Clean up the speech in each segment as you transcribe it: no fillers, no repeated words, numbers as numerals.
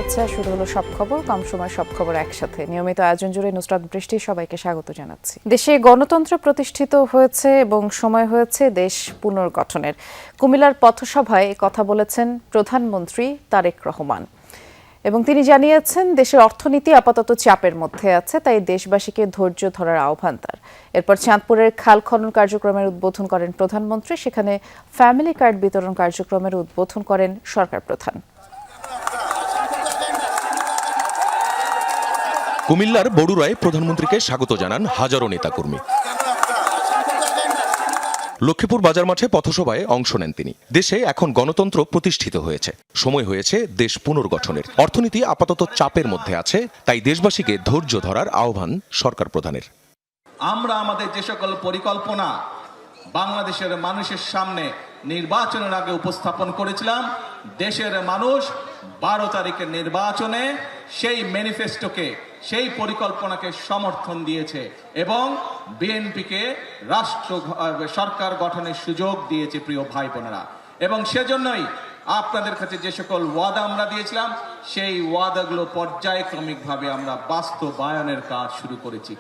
শুভেচ্ছা। শুরু হলো সব খবর, কম সময় সব খবর একসাথে। নিয়মিত আয়োজন জুড়ে নুসরাত বৃষ্টি সবাইকে স্বাগত জানাচ্ছি। দেশে গণতন্ত্র প্রতিষ্ঠিত হয়েছে এবং সময় হয়েছে দেশ পুনর্গঠনের। কুমিল্লার পথসভায় কথা বলেছেন প্রধানমন্ত্রী তারেক রহমান এবং তিনি জানিয়েছেন দেশের অর্থনীতি আপাতত চাপের মধ্যে আছে, তাই দেশবাসীকে ধৈর্য ধরার আহ্বান তার। এরপর চাঁদপুরের খাল খনন কার্যক্রমের উদ্বোধন করেন প্রধানমন্ত্রী। সেখানে ফ্যামিলি কার্ড বিতরণ কার্যক্রমের উদ্বোধন করেন সরকার প্রধান। কুমিল্লার বড়ুরায় প্রধানমন্ত্রীকে স্বাগত জানান হাজারো নেতাকর্মী। লক্ষ্মীপুর বাজার মাঠে পথসভায় অংশ নেন তিনি। দেশে এখন গণতন্ত্র প্রতিষ্ঠিত হয়েছে, সময় হয়েছে দেশ পুনর্গঠনের। অর্থনীতি আপাতত চাপের মধ্যে আছে, তাই দেশবাসীকে ধৈর্য ধরার আহ্বান সরকার প্রধানের। আমরা আমাদের যে সকল পরিকল্পনা বাংলাদেশের মানুষের সামনে নির্বাচনের আগে উপস্থাপন করেছিলাম, দেশের মানুষ 12 তারিখের নির্বাচনে সেই ম্যানিফেস্টোকে, সেই পরিকল্পনাকে সমর্থন দিয়েছে এবং বিএনপিকে সরকার গঠনের সুযোগ দিয়েছে। প্রিয় ভাই বোনেরা, এবং সেজন্যই আপনাদের কাছে যে সকল ওয়াদা আমরা দিয়েছিলাম, সেই ওয়াদাগুলো পর্যায়ক্রমিকভাবে আমরা বাস্তবায়নের কাজ শুরু করেছি।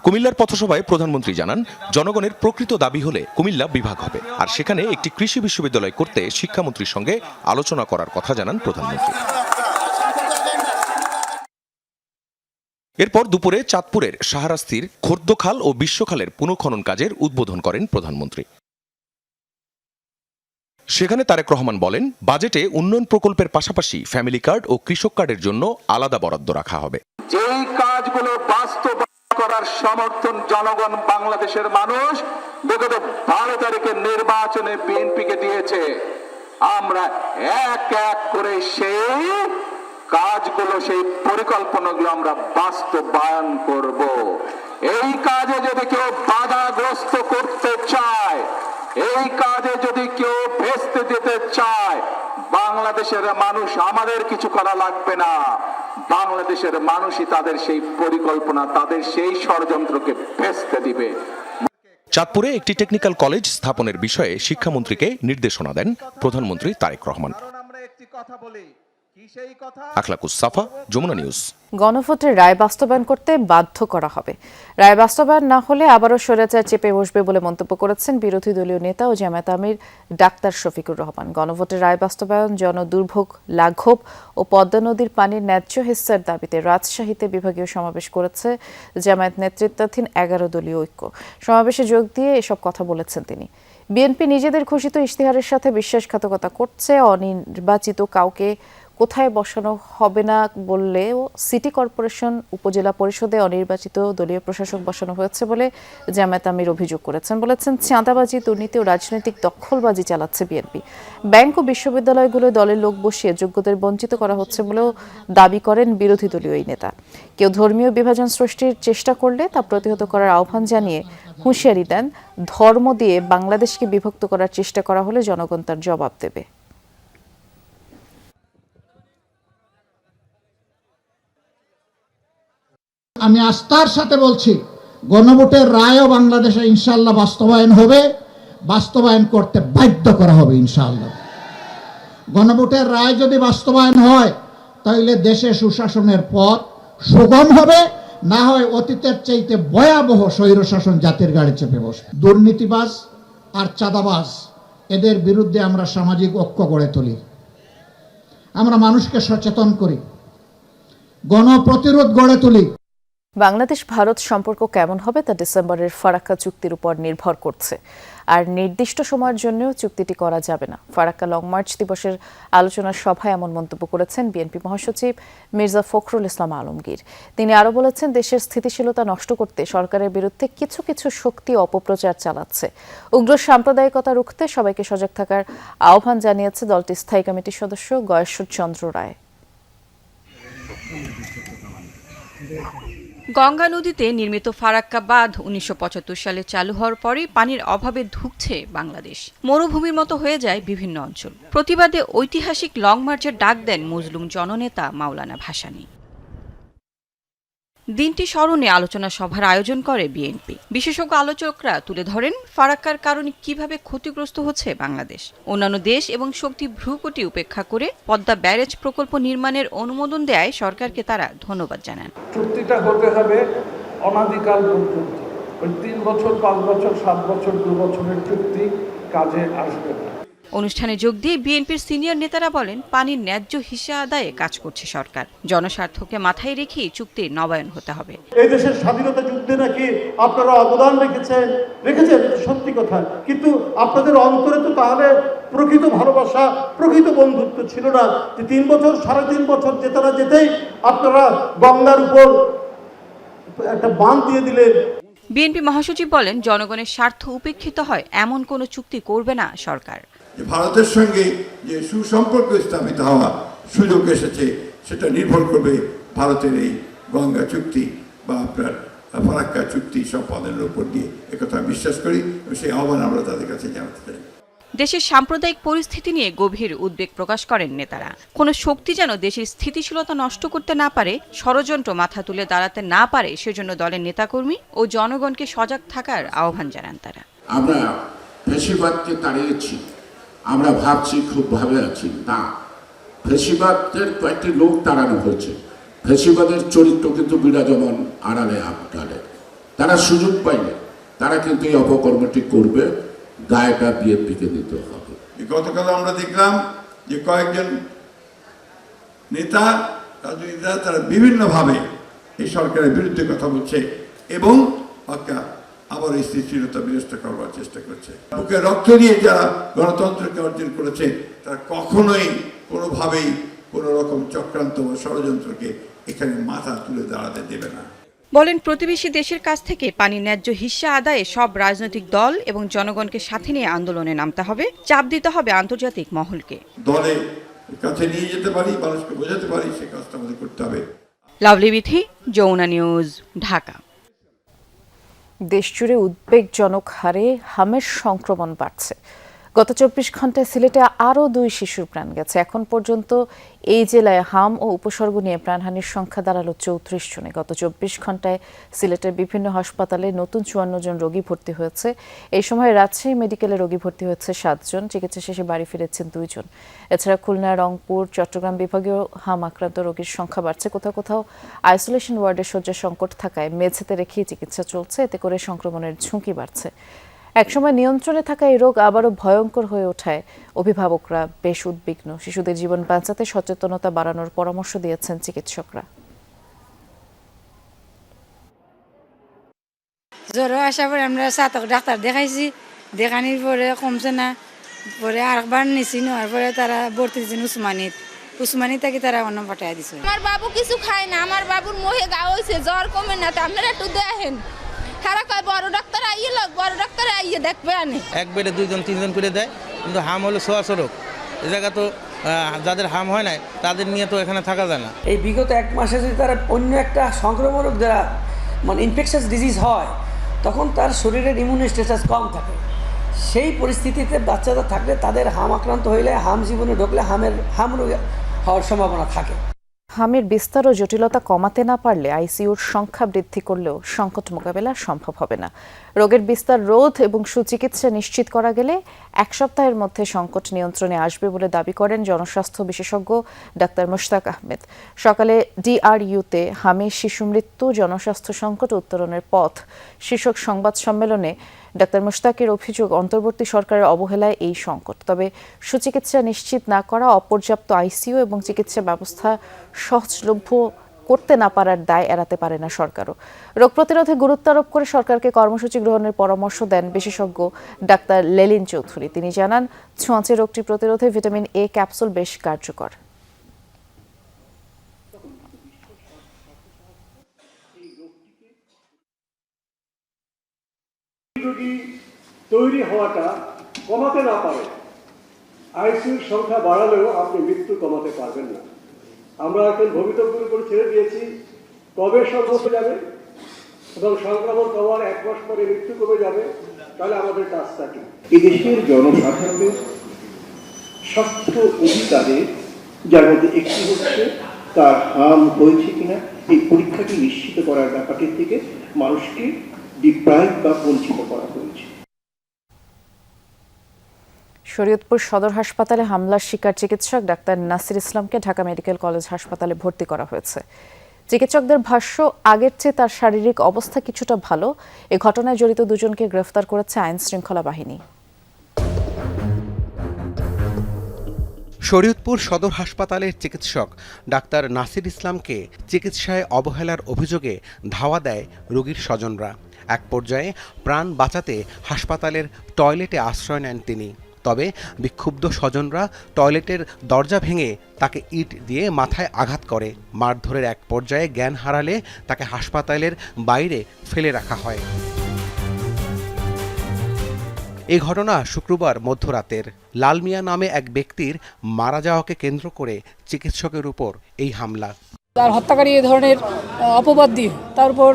কুমিল্লার পথসভায় প্রধানমন্ত্রী জানান, জনগণের প্রকৃত দাবি হলে কুমিল্লা বিভাগ হবে, আর সেখানে একটি কৃষি বিশ্ববিদ্যালয় করতে শিক্ষামন্ত্রীর সঙ্গে আলোচনা করার কথা জানান প্রধানমন্ত্রী। এরপর দুপুরে চাঁদপুরের শাহরাস্তির খোর্দখাল ও বিশ্বখালের পুনঃখনন কাজের উদ্বোধন করেন প্রধানমন্ত্রী। সেখানে তারেক রহমান বলেন, বাজেটে উন্নয়ন প্রকল্পের পাশাপাশি ফ্যামিলি কার্ড ও কৃষক কার্ডের জন্য আলাদা বরাদ্দ রাখা হবে। যেই কাজগুলো বাস্তব করার সমর্থন জনগণ, বাংলাদেশের মানুষ বিগত 12 তারিখের নির্বাচনে বিএনপিকে দিয়েছে, আমরা এক এক করে সেই কাজগুলো, সেই পরিকল্পনাগুলো আমরা বাস্তবায়ন করব। এই কাজে যদি কেউ বাধাগ্রস্ত করতে চায়, এই কাজে যদি কেউ ভেস্তে দিতে চায়, বাংলাদেশের মানুষ, আমাদের কিছু করা লাগবে না। বাংলাদেশের মানুষই তাদের সেই পরিকল্পনা, তাদের সেই ষড়যন্ত্রকে ভেস্তে দিবে। চাঁদপুরে একটি টেকনিক্যাল কলেজ স্থাপনের বিষয়ে শিক্ষামন্ত্রীকে নির্দেশনা দেন প্রধানমন্ত্রী তারেক রহমান। আখলাকুস সাফা, যমুনা নিউজ। গণভোটের রায় বাস্তবায়ন করতে বাধ্য করা হবে। রায় বাস্তবায়ন না হলে আবারও স্বৈরাচার চেপে বসবে বলে মন্তব্য করেছেন বিরোধী দলীয় নেতা ও জামায়াত আমির ডাক্তার শফিকুর রহমান। গণভোটের রায় বাস্তবায়ন, জনদুর্ভোগ লাঘব ও পদ্মা নদীর পানির ন্যায্য হিস্সার দাবিতে রাজশাহীতে বিভাগীয় সমাবেশ করেছে জামায়াত নেতৃত্বাধীন 11 দলীয় ঐক্য। সমাবেশে যোগ দিয়ে এসব কথা বলেছেন তিনি। বিএনপি নিজেদের ঘোষিত ইশতেহারের সাথে বিশ্বাসঘাতকতা করছে। অনির্বাচিত কাউকে কোথায় বসানো হবে না বললেও সিটি কর্পোরেশন, উপজেলা পরিষদে অনির্বাচিত দলীয় প্রশাসক বসানো হয়েছে বলে জামায়াত আমির অভিযোগ করেছেন। বলেছেন, চাঁদাবাজি, দুর্নীতি ও রাজনৈতিক দখলবাজি চালাচ্ছে বিএনপি। ব্যাংক ও বিশ্ববিদ্যালয়গুলোয় দলের লোক বসিয়ে যোগ্যদের বঞ্চিত করা হচ্ছে বলেও দাবি করেন বিরোধী দলীয় এই নেতা। কেউ ধর্মীয় বিভাজন সৃষ্টির চেষ্টা করলে তা প্রতিহত করার আহ্বান জানিয়ে হুঁশিয়ারি দেন, ধর্ম দিয়ে বাংলাদেশকে বিভক্ত করার চেষ্টা করা হলে জনগণ তার জবাব দেবে। আমি আস্থার সাথে বলছি, গণভোটের রায়ও বাংলাদেশে ইনশাআল্লাহ বাস্তবায়ন হবে, বাস্তবায়ন করতে বাধ্য করা হবে ইনশাআল্লাহ। গণভোটের রায় যদি বাস্তবায়ন হয়, তাহলে দেশে সুশাসনের পথ সুগম হবে, না হয় অতীতের চাইতে ভয়াবহ স্বৈরশাসন জাতির গাড়ি চেপে বসবে। দুর্নীতিবাজ আর চাঁদাবাজ, এদের বিরুদ্ধে আমরা সামাজিক ঐক্য গড়ে তুলি, আমরা মানুষকে সচেতন করি, গণপ্রতিরোধ গড়ে তুলি। বাংলাদেশ ভারত সম্পর্ক কেমন হবে তা ডিসেম্বরের ফারাক্কা চুক্তির উপর নির্ভর করছে, আর নির্দিষ্ট সময়ের জন্যও চুক্তিটি করা যাবে না। ফারাক্কা লং মার্চ দিবসের আলোচনার সভায় এমন মন্তব্য করেছেন বিএনপি মহাসচিব মির্জা ফখরুল ইসলাম আলমগীর। তিনি আরও বলেছেন, দেশের স্থিতিশীলতা নষ্ট করতে সরকারের বিরুদ্ধে কিছু কিছু শক্তি অপপ্রচার চালাচ্ছে। উগ্র সাম্প্রদায়িকতা রুখতে সবাইকে সজাগ থাকার আহ্বান জানিয়েছে দলটির স্থায়ী কমিটির সদস্য গয়েশ্বর চন্দ্র রায়। গঙ্গা নদীতে নির্মিত ফারাক্কা বাঁধ 1975 সালে চালু হওয়ার পরই পানির অভাবে ধুঁকছে বাংলাদেশ। মরুভূমির মতো হয়ে যায় বিভিন্ন অঞ্চল। প্রতিবাদে ঐতিহাসিক লং মার্চের ডাক দেন মজলুম জননেতা মাওলানা ভাসানী। দিনটি স্মরণে আলোচনা সভার আয়োজন করে বিএনপি। বিশেষজ্ঞ আলোচকরা তুলে ধরেন ফারাক্কার কারণে কিভাবে ক্ষতিগ্রস্ত হচ্ছে বাংলাদেশ। অন্যান্য দেশ এবং শক্তি ভ্রুকুটি উপেক্ষা করে পদ্মা ব্যারেজ প্রকল্প নির্মাণের অনুমোদন দেয় সরকারকে তারা ধন্যবাদ জানান। চুক্তিটা হতে হবে অনাদিকাল পর্যন্ত, ওই 3 বছর 5 বছর 7 বছর 2 বছরের চুক্তি কাজে আসবে না। অনুষ্ঠানে যোগ দিয়ে বিএনপির সিনিয়র নেতারা বলেন, পানির ন্যায্য হিস্যা আদায়ে কাজ করছে সরকার। জনস্বার্থকে মাথায় রেখেই চুক্তির নবায়ন হতে হবে। এই দেশের স্বাধীনতা যুদ্ধে নাকি আপনারা অবদান রেখেছেন, সত্যি কথা, কিন্তু আপনাদের অন্তরে তো তাহলে প্রকৃত ভালোবাসা, প্রকৃত বন্ধুত্ব ছিল না। 3 বছর 3.5 বছর যেতেই আপনারা গঙ্গার উপর একটা বাঁধ দিয়ে দিলেন। বিএনপি মহাসচিব বলেন, জনগণের স্বার্থ উপেক্ষিত হয় এমন কোনো চুক্তি করবে না সরকার। ভারতের সঙ্গে যে সুসম্পর্ক স্থাপিত হওয়া সুযোগ এসেছে, সেটা নির্ভর করবে ভারতের এই গঙ্গা চুক্তি বা আপনার ফারাক্কা চুক্তি সম্পাদনের উপর দিয়ে, একথা বিশ্বাস করি এবং সেই আহ্বান আমরা তাদের কাছে জানাতে চাই। দেশের সাম্প্রদায়িক পরিস্থিতি নিয়ে গভীর উদ্বেগ প্রকাশ করেন নেতারা। কোনো শক্তি যেন দেশের স্থিতিশীলতা নষ্ট করতে না পারে, ষড়যন্ত্র মাথা তুলে দাঁড়াতে না পারে, সেজন্য দলের নেতাকর্মী ও জনগণকে সজাগ থাকার আহ্বান জানান তারা। আমরা ফ্যাসিবাদকে তাড়িয়েছি, আমরা ভাবছি খুব ভাবে আছি না, ফ্যাসিবাদের কয়েকটি লোক তাড়ানো হয়েছে। ফ্যাসিবাদের চরিত্র কিন্তু বিরাজমান আড়ালে আবডালে, তারা সুযোগ পাইলে তারা কিন্তু এই অপকর্মটি করবে, দায়টা বিএনপিকে দিতে হবে। গতকাল আমরা দেখলাম যে কয়েকজন নেতা, রাজনীতিরা, তারা বিভিন্নভাবে এই সরকারের বিরুদ্ধে কথা বলছে এবং আবার এই স্থিতিশীলতা বিনষ্ট করবার চেষ্টা করছে। বুকে রক্ত দিয়ে যারা গণতন্ত্রকে অর্জন করেছে, তারা কখনোই কোনোভাবেই কোনো রকম চক্রান্ত বা ষড়যন্ত্রকে এখানে মাথা তুলে দাঁড়াতে দেবে না। বলেন, প্রতিবেশী দেশের কাছ থেকে পানির ন্যায্য হিস্যা আদায়ে সব রাজনৈতিক দল এবং জনগণকে সাথে নিয়ে আন্দোলনে নামতে হবে, চাপ দিতে হবে আন্তর্জাতিক মহলকে। দলে কাছে নিয়ে যেতে পারি, মানুষকে বোঝাতে পারি, সে কাজটা আমাদের করতে হবে। লাভলি বিথি, যমুনা নিউজ, ঢাকা। দেশজুড়ে উদ্বেগজনক হারে হামের সংক্রমণ বাড়ছে। গত 24 ঘন্টায় সিলেটে আরও 2 শিশুর প্রাণ গেছে। এখন পর্যন্ত এই জেলায় হাম ও উপসর্গ নিয়ে প্রাণহানির সংখ্যা দাঁড়ালো 34 জনে। গত 24 ঘন্টায় সিলেটের বিভিন্ন হাসপাতালে নতুন 54 জন রোগী ভর্তি হয়েছে। এই সময় রাজশাহী মেডিকেলে রোগী ভর্তি হয়েছে 7 জন, চিকিৎসা শেষে বাড়ি ফিরেছেন 2 জন। এছাড়া খুলনা, রংপুর, চট্টগ্রাম বিভাগীয় হাম আক্রান্ত রোগীর সংখ্যা বাড়ছে। কোথাও কোথাও আইসোলেশন ওয়ার্ডে শয্যা সংকট থাকায় মেঝেতে রেখেই চিকিৎসা চলছে, এতে করে সংক্রমণের ঝুঁকি বাড়ছে। একসময় নিয়ন্ত্রণে থাকা এই রোগ আবারও ভয়ঙ্কর হয়ে ওঠায় অভিভাবকরা বেশ উদ্বিগ্ন। শিশুদের জীবন বাঁচাতে সচেতনতা বাড়ানোর পরামর্শ দিয়েছেন চিকিৎসকরা। জ্বর আসার পরে আমরা সাতক ডাক্তার দেখাইছি, দেখানির পরে কমছে না, পরে আরেকবার নিছি, নেওয়ার পরে তারা ভর্তি দিয়েছেন উসমানি থেকে তারা অন্য পাঠাই দিছে। আমার বাবু কিছু খায় না, আমার বাবুর মুখে গা হয়েছে, জ্বর কমে না, তো আপনারা একটু দেখেন। তারা কয় বড় ডাক্তার আইয়ে লোক, বড় ডাক্তার আইয়ে দেখবে আনে। এক বেডে 2 জন 3 জন করে দেয়, কিন্তু হাম হলো ছোঁয়াচে রোগ। এই জায়গা তো যাদের হাম হয় না তাদের নিয়ে তো এখানে থাকা যায় না। এই বিগত 1 মাসে যদি তারা অন্য একটা সংক্রমণ রোগ দ্বারা মানে ইনফেকশাস ডিজিজ হয়, তখন তার শরীরের ইমিউন স্ট্যাটাস কম থাকে। সেই পরিস্থিতিতে বাচ্চারা থাকলে তাদের হাম আক্রান্ত হইলে, হাম জীবনে ঢুকলে হাম রোগ হওয়ার সম্ভাবনা থাকে। হামের বিস্তার ও জটিলতা কমাতে না পারলে আইসিইউর সংখ্যা বৃদ্ধি করলেও সংকট মোকাবেলা সম্ভব হবে না। রোগের বিস্তার রোধ এবং সুচিকিৎসা নিশ্চিত করা গেলে 1 সপ্তাহের মধ্যে সংকট নিয়ন্ত্রণে আসবে বলে দাবি করেন জনস্বাস্থ্য বিশেষজ্ঞ ডাক্তার মুশতাক আহমেদ। সকালে ডিআরইউতে হামে শিশু মৃত্যু, জনস্বাস্থ্য সংকট উত্তরণের পথ শীর্ষক সংবাদ সম্মেলনে ডাক্তার মুশতাকের অভিযোগ, অন্তর্বর্তী সরকারের অবহেলায় এই সংকট। তবে সুচিকিৎসা নিশ্চিত না করা, অপর্যাপ্ত আইসিইউ এবং চিকিৎসা ব্যবস্থা সহজলভ্য করতে না পারার দায় এড়াতে পারে না সরকারও। রোগ প্রতিরোধে গুরুত্ব আরোপ করে সরকারকে কর্মসূচি গ্রহণের পরামর্শ দেন বিশেষজ্ঞ ডাক্তার লেলিন চৌধুরী। তিনি জানান, ছোঁয়াচে রোগটি প্রতিরোধে ভিটামিন এ ক্যাপসুল বেশ কার্যকর। রোগী তৈরি হওয়াটা কমাতে না পারে, আইসিইউর সংখ্যা বাড়ালেও আপনি মৃত্যু কমাতে পারবেন না। আমরা এখন ভবিতব্যের উপর ছেড়ে দিয়েছি কবে সংক্রমণ যাবে এবং সংক্রমণ কমার 1 মাস পরে মৃত্যু কমে যাবে, তাহলে আমাদের কাজটা কি? এই দেশের জনসাধারণের স্বাস্থ্য অধিকারের যার মধ্যে একটি হচ্ছে তার হার্ম হয়েছে কিনা এই পরীক্ষাটি নিশ্চিত করার ব্যাপারটির থেকে মানুষকে ডিপ্রাইভ বা বঞ্চিত করা হয়েছে। শরীয়তপুর সদর হাসপাতালে হামলার শিকার চিকিৎসক ডাক্তার নাসির ইসলামকে ঢাকা মেডিকেল কলেজ হাসপাতালে ভর্তি করা হয়েছে। চিকিৎসকদের ভাষ্য, আগের চেয়ে তার শারীরিক অবস্থা কিছুটা ভালো। এ ঘটনায় জড়িত দুজনকে গ্রেফতার করেছে আইন শৃঙ্খলা বাহিনী। শরীয়তপুর সদর হাসপাতালের চিকিৎসক ডাক্তার নাসির ইসলামকে চিকিৎসায় অবহেলার অভিযোগে ধাওয়া দেয় রোগীর স্বজনরা। এক পর্যায়ে প্রাণ বাঁচাতে হাসপাতালের টয়লেটে আশ্রয় নেন তিনি। তবে বিক্ষুব্ধ স্বজনরা টয়লেটের দরজা ভেঙে তাকে ইট দিয়ে মাথায় আঘাত করে। মারধরের এক পর্যায়ে জ্ঞান হারালে তাকে হাসপাতালের বাইরে ফেলে রাখা হয়। এই ঘটনা শুক্রবার মধ্যরাতের। লাল মিয়া নামে এক ব্যক্তির মারা যাওয়াকে কেন্দ্র করে চিকিৎসকের উপর এই হামলা। তার হত্যাকারী এই ধরনের অপবাদ দিয়ে তার উপর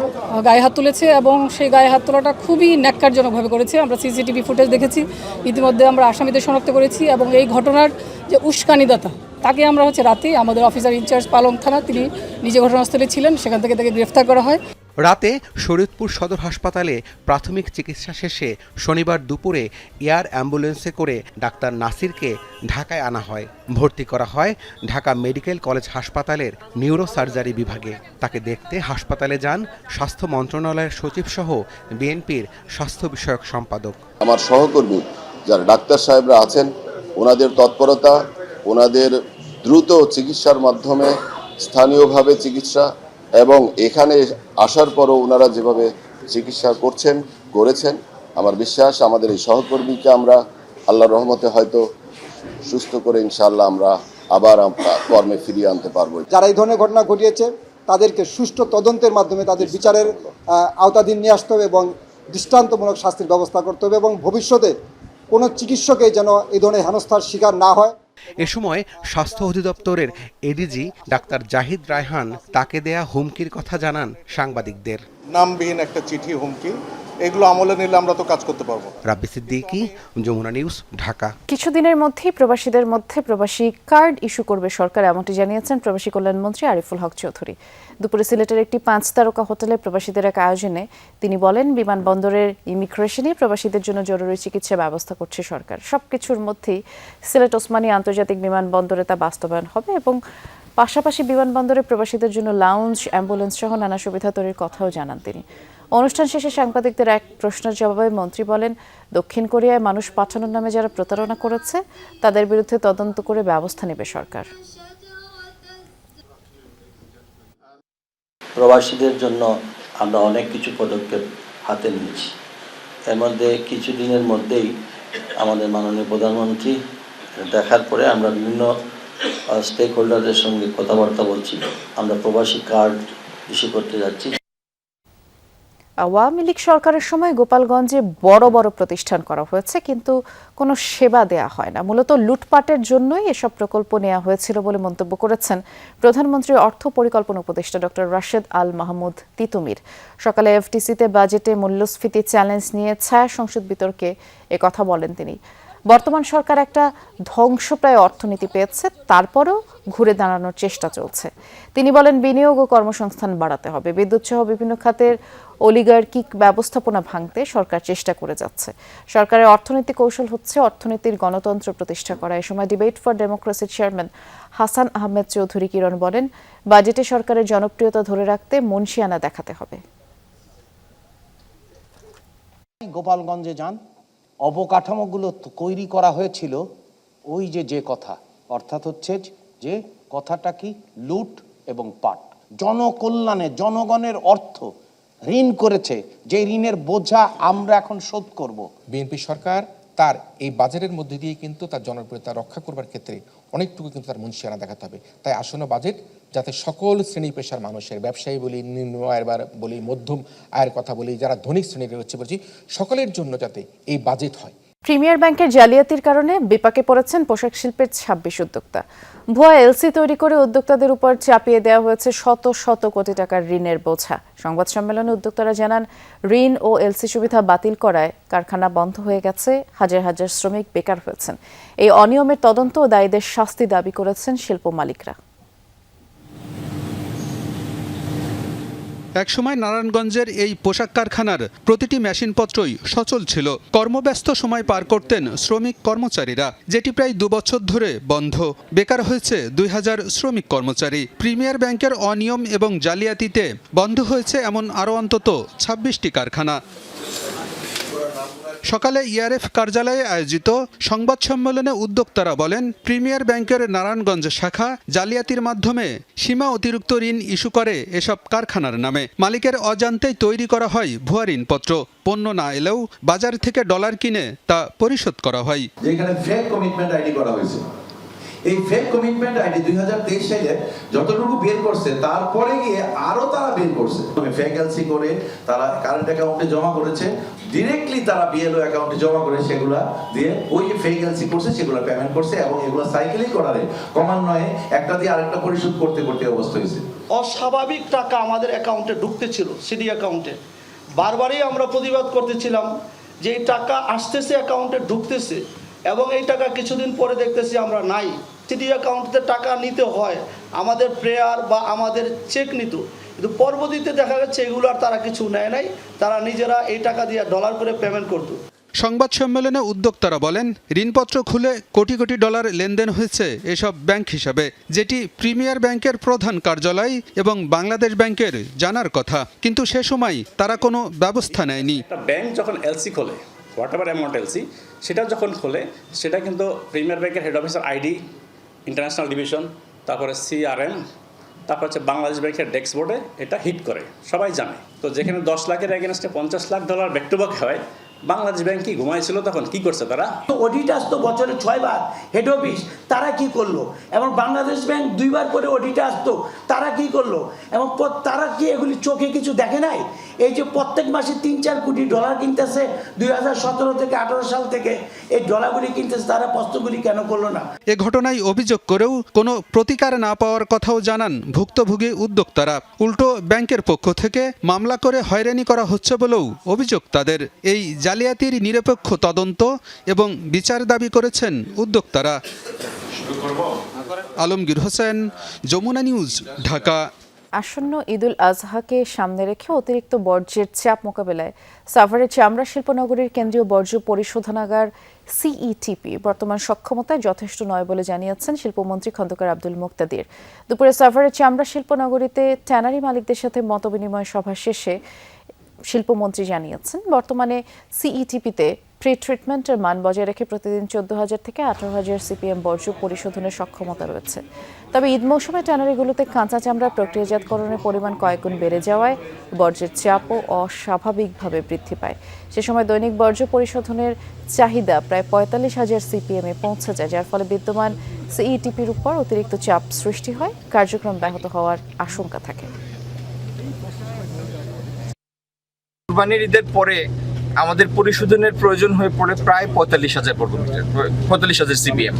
গায়ে হাত তুলেছে এবং সেই গায়ে হাত তোলাটা খুবই ন্যাক্কারজনকভাবে করেছে। আমরা সিসিটিভি ফুটেজ দেখেছি, ইতিমধ্যে আমরা আসামিদের শনাক্ত করেছি এবং এই ঘটনার যে উস্কানিদাতা তাকে আমরা রাতে আমাদের অফিসার ইনচার্জ পালং থানা, তিনি নিজে ঘটনাস্থলে ছিলেন, সেখান থেকে তাকে গ্রেফতার করা হয়। রাতে শরীয়তপুর সদর হাসপাতালে প্রাথমিক চিকিৎসা শেষে শনিবার দুপুরে এয়ার অ্যাম্বুলেন্সে করে ডাক্তার নাসিরকে ঢাকায় আনা হয়। ভর্তি করা হয় ঢাকা মেডিকেল কলেজ হাসপাতালের নিউরো সার্জারি বিভাগে। তাকে দেখতে হাসপাতালে যান স্বাস্থ্য মন্ত্রণালয়ের সচিব সহ বিএনপির স্বাস্থ্য বিষয়ক সম্পাদক। আমার সহকর্মী যারা ডাক্তার সাহেবরা আছেন, ওনাদের তৎপরতা, ওনাদের দ্রুত চিকিৎসার মাধ্যমে স্থানীয়ভাবে চিকিৎসা এবং এখানে আসার পরও ওনারা যেভাবে চিকিৎসা করেছেন, আমার বিশ্বাস আমাদের এই সহকর্মীকে আমরা আল্লাহর রহমতে হয়তো সুস্থ করে ইনশাআল্লাহ আমরা আবার কর্মে ফিরিয়ে আনতে পারবো। যারা এই ধরনের ঘটনা ঘটিয়েছে তাদেরকে সুষ্ঠু তদন্তের মাধ্যমে তাদের বিচারের আওতাধীন নিয়ে আসতে হবে এবং দৃষ্টান্তমূলক শাস্তির ব্যবস্থা করতে হবে এবং ভবিষ্যতে কোনো চিকিৎসকে যেন এই ধরনের হেনস্থার শিকার না হয়। এ সময় স্বাস্থ্য অধিদপ্তরের এডিজি ডাক্তার জাহিদ রায়হান তাকে দেয়া হুমকির কথা জানান সাংবাদিকদের। নামবিহীন একটা চিঠি, হুমকি, এগুলো আমলে নিলে আমরা তো কাজ করতে পারবো। রাব্বি সিদ্দিকী, যমুনা নিউজ, ঢাকা। কিছুদিনের মধ্যেই প্রবাসীদের মধ্যে প্রবাসী কার্ড ইস্যু করবে সরকার, এমনটি জানিয়েছেন প্রবাসী কল্যাণ মন্ত্রী আরিফুল হক চৌধুরী। দুপুরে সিলেটের একটি 5 তারকা হোটেলে প্রবাসীদের এক আয়োজনে তিনি বলেন, বিমানবন্দরের ইমিগ্রেশনে প্রবাসীদের জন্য জরুরি চিকিৎসা ব্যবস্থা করছে সরকার। সবকিছুর মধ্যেই সিলেট ওসমানী আন্তর্জাতিক বিমানবন্দরে তা বাস্তবায়ন হবে এবং পাশাপাশি বিমানবন্দরে প্রবাসীদের জন্য লাউঞ্জ, অ্যাম্বুলেন্স সহ নানা সুবিধা তৈরির কথাও জানান তিনি। অনুষ্ঠান শেষে সাংবাদিকদের এক প্রশ্নের জবাবে মন্ত্রী বলেন, দক্ষিণ কোরিয়ায় মানুষ পাঠানোর নামে যারা প্রতারণা করেছে তাদের বিরুদ্ধে তদন্ত করে ব্যবস্থা নেবে সরকার। প্রবাসীদের জন্য আমরা অনেক কিছু পদক্ষেপ হাতে নিয়েছি। এর মধ্যে কিছুদিনের মধ্যেই আমাদের মাননীয় প্রধানমন্ত্রী দেখার পরে আমরা বিভিন্ন স্টেক হোল্ডারদের সঙ্গে কথাবার্তা বলছি। আমরা প্রবাসী কার্ড ইস্যু করতে যাচ্ছি। আওয়ামী লীগ সরকারের সময় গোপালগঞ্জে বড় বড় প্রতিষ্ঠান করা হয়েছে, কিন্তু কোনো সেবা দেয়া হয় না। মূলত লুটপাটের জন্যই এসব প্রকল্প নেওয়া হয়েছিল বলে মন্তব্য করেছেন প্রধানমন্ত্রীর অর্থ পরিকল্পনা উপদেষ্টা ডক্টর রাশেদ আল মাহমুদ তিতুমির। সকালে এফটিসিতে বাজেটে মূল্যস্ফীতি চ্যালেঞ্জ নিয়ে ছায়া সংসদ বিতর্কে একথা বলেন তিনি। বর্তমান সরকার একটা ধ্বংসপ্রায় অর্থনীতি পেয়েছে, তারপরও ঘুরে দাঁড়ানোর চেষ্টা চলছে। তিনি বলেন, বিনিয়োগ ও কর্মসংস্থান বাড়াতে হবে। বিদ্যুৎ সহ বিভিন্ন খাতের অলিগার্কিক ব্যবস্থাপনা ভাঙতে সরকার চেষ্টা করে যাচ্ছে। সরকারের অর্থনৈতিক কৌশল হচ্ছে অর্থনীতির গণতন্ত্র প্রতিষ্ঠা করা। এ সময় ডিবেট ফর ডেমোক্রেসির চেয়ারম্যান হাসান আহমেদ চৌধুরী কিরণ বলেন, বাজেটে সরকারের জনপ্রিয়তা ধরে রাখতে মুনশিয়ানা দেখাতে হবে। গোপালগঞ্জে যান, অবকাঠামোগুলো তৈরি করা হয়েছিল ওই যে কথা, অর্থাৎ হচ্ছে যে কথাটা কি, লুট এবং পাট। জনকল্যাণে জনগণের অর্থ ঋণ করেছে, যে ঋণের বোঝা আমরা এখন শোধ করব। বিএনপি সরকার তার এই বাজেটের মধ্যে দিয়ে কিন্তু তার জনপ্রিয়তা রক্ষা করবার ক্ষেত্রে অনেকটুকু কিন্তু তার মুনশিয়ানা দেখাতে হবে। তাই আসন্ন বাজেট যাতে সকল শ্রেণী পেশার মানুষের, ব্যবসায়ী বলি, নিম্ন আয়ের বলি, মধ্যম আয়ের কথা বলি, যারা ধনিক শ্রেণীর হচ্ছে বলছি, সকলের জন্য যাতে এই বাজেট হয়। প্রিমিয়ার ব্যাংকের জালিয়াতির কারণে বিপাকে পড়েছেন পোশাক শিল্পের 26 উদ্যোক্তা। ভুয়া এলসি তৈরি করে উদ্যোক্তাদের উপর চাপিয়ে দেওয়া হয়েছে শত শত কোটি টাকার ঋণের বোঝা। সংবাদ সম্মেলনে উদ্যোক্তারা জানান, ঋণ ও এলসি সুবিধা বাতিল করায় কারখানা বন্ধ হয়ে গেছে, হাজার হাজার শ্রমিক বেকার হয়েছেন। এই অনিয়মের তদন্ত ও দায়ীদের শাস্তি দাবি করেছেন শিল্প মালিকরা। একসময় নারায়ণগঞ্জের এই পোশাক কারখানার প্রতিটি মেশিনপত্রই সচল ছিল। কর্মব্যস্ত সময় পার করতেন শ্রমিক কর্মচারীরা, যেটি প্রায় 2 বছর ধরে বন্ধ। বেকার হয়েছে 2000 শ্রমিক কর্মচারী। প্রিমিয়ার ব্যাংকের অনিয়ম এবং জালিয়াতিতে বন্ধ হয়েছে এমন আরও অন্তত 26টি কারখানা। সকালে ইআরএফ কার্যালয়ে আয়োজিত সংবাদ সম্মেলনে উদ্যোক্তারা বলেন, প্রিমিয়ার ব্যাংকের নারায়ণগঞ্জ শাখা জালিয়াতির মাধ্যমে সীমা অতিরিক্ত ঋণ ইস্যু করে এসব কারখানার নামে। মালিকের অজান্তেই তৈরি করা হয় ভুয়া ঋণপত্র। পণ্য না এলেও বাজার থেকে ডলার কিনে তা পরিশোধ করা হয়। যেখানে ফেক কমিটমেন্ট আইডি করা হয়েছে, এই ফেক কমিটমেন্ট আইডি 2023 সালে যতটুকু বের করছে তারপরে গিয়ে আরো তারা বের করছে। ফেক এলসি করে তারা কারেন্ট অ্যাকাউন্টে জমা করেছে, ডিরেক্টলি তারা বিএলও অ্যাকাউন্টে জমা করে সেগুলা দিয়ে ওই যে ফেক এলসি করছে সেগুলো পেমেন্ট করছে এবং এগুলো সাইকেলিং করারে ক্রমান্বয়ে একটা দিয়ে আরেকটা পরিশোধ করতে করতে অবস্থা হয়েছে। অস্বাভাবিক টাকা আমাদের অ্যাকাউন্টে ঢুকতেছিল, সিডি অ্যাকাউন্টে। বারবারই আমরা প্রতিবাদ করতেছিলাম যে এই টাকা আসতেছে, অ্যাকাউন্টে ঢুকতেছে এবং এই টাকা কিছুদিন পরে দেখতেছি আমরা নাই। সিডি অ্যাকাউন্টে টাকা নিতে হয় আমাদের প্রেয়ার বা আমাদের চেক নিত, কিন্তু পরবর্তীতে দেখা যাচ্ছে এগুলো আর তারা কিছু নেয় নাই, তারা নিজেরা এই টাকা দিয়ে ডলার করে পেমেন্ট করত। সংবাদ সম্মেলনে উদ্যোক্তারা বলেন, ঋণপত্র খুলে কোটি কোটি ডলার লেনদেন হয়েছে এসব ব্যাংক হিসাবে, যেটি প্রিমিয়ার ব্যাংকের প্রধান কার্যালয় এবং বাংলাদেশ ব্যাংকের জানার কথা, কিন্তু সে সময় তারা কোনো ব্যবস্থা নেয়নি। ব্যাংক যখন এলসি খোলে, হোয়াট এভার অ্যামাউন্ট এলসি, সেটা যখন খোলে সেটা কিন্তু প্রিমিয়ার ব্যাংকের head officer ID, international division, তারপরে সিআরএম, তারপর হচ্ছে বাংলাদেশ ব্যাংকের ডেস্ক বোর্ডে এটা হিট করে, সবাই জানে। তো যেখানে 10 লাখের এগেনস্টে 50 lakh dollar back to back হয়, বাংলাদেশ ব্যাংক কি ঘুমাইছিল তখন? কি করছে তারা? তো অডিটার্স তো বছরে 6 বার হেড অফিস, তারা কি করলো? এবং বাংলাদেশ ব্যাংক 2 বার করে অডিটে আসতো, তারা কি করলো? এবং তারা কি এগুলি চোখে কিছু দেখে নাই? এই যে প্রত্যেক মাসে 3-4 কোটি ডলার কিনতেছে 2017 থেকে 18 সাল থেকে, এই ডলারগুলি কিনতেছে, তারা প্রশ্নগুলি কেন করলো না? এ ঘটনায় অভিযোগ করেও কোনো প্রতিকার না পাওয়ার কথাও জানান ভুক্তভোগী উদ্যোক্তারা। উল্টো ব্যাংকের পক্ষ থেকে মামলা করে হয়রানি করা হচ্ছে বলেও অভিযোগ তাদের। এই জালিয়াতির নিরপেক্ষ তদন্ত এবং বিচার দাবি করেছেন উদ্যোক্তারা। আলমগীর হোসেন, যমুনা নিউজ, ঢাকা। আসন্ন ঈদুল আজহাকে সামনে রেখে অতিরিক্ত বর্জ্যের চাপ মোকাবেলায় সাভারের চামড়া শিল্পনগরীর কেন্দ্রীয় বর্জ্য পরিশোধনাগার সিইটিপি বর্তমান সক্ষমতায় যথেষ্ট নয় বলে জানিয়েছেন শিল্পমন্ত্রী খন্দকার আব্দুল মুক্তাদির। দুপুরে সাভারের চামড়া শিল্পনগরীতে ট্যানারি মালিকদের সাথে মতবিনিময় সভা শেষে শিল্পমন্ত্রী জানিয়েছেন, বর্তমানে সিইটিপিতে প্রি ট্রিটমেন্টের মান বজায় রেখে প্রতিদিন 14,000 থেকে 18,000 সিপিএম বর্জ্য পরিশোধনের সক্ষমতা রয়েছে। তবে ঈদ মৌসুমে ট্যানারিগুলোতে কাঁচা চামড়া প্রক্রিয়াজাতকরণের পরিমাণ কয়েকগুণ বেড়ে যাওয়ায় বর্জ্যের চাপও অস্বাভাবিকভাবে বৃদ্ধি পায়। সে সময় দৈনিক বর্জ্য পরিশোধনের চাহিদা প্রায় 45,000 সিপিএমে পৌঁছে যায়, যার ফলে বিদ্যমান সিইটিপির উপর অতিরিক্ত চাপ সৃষ্টি হয়, কার্যক্রম ব্যাহত হওয়ার আশঙ্কা থাকে। কুরবানির ঈদের পরে আমাদের পরিশোধনের প্রয়োজন হয়ে পড়ে প্রায় 45,000 বর্গমিটার, 45,000 সিপিএম।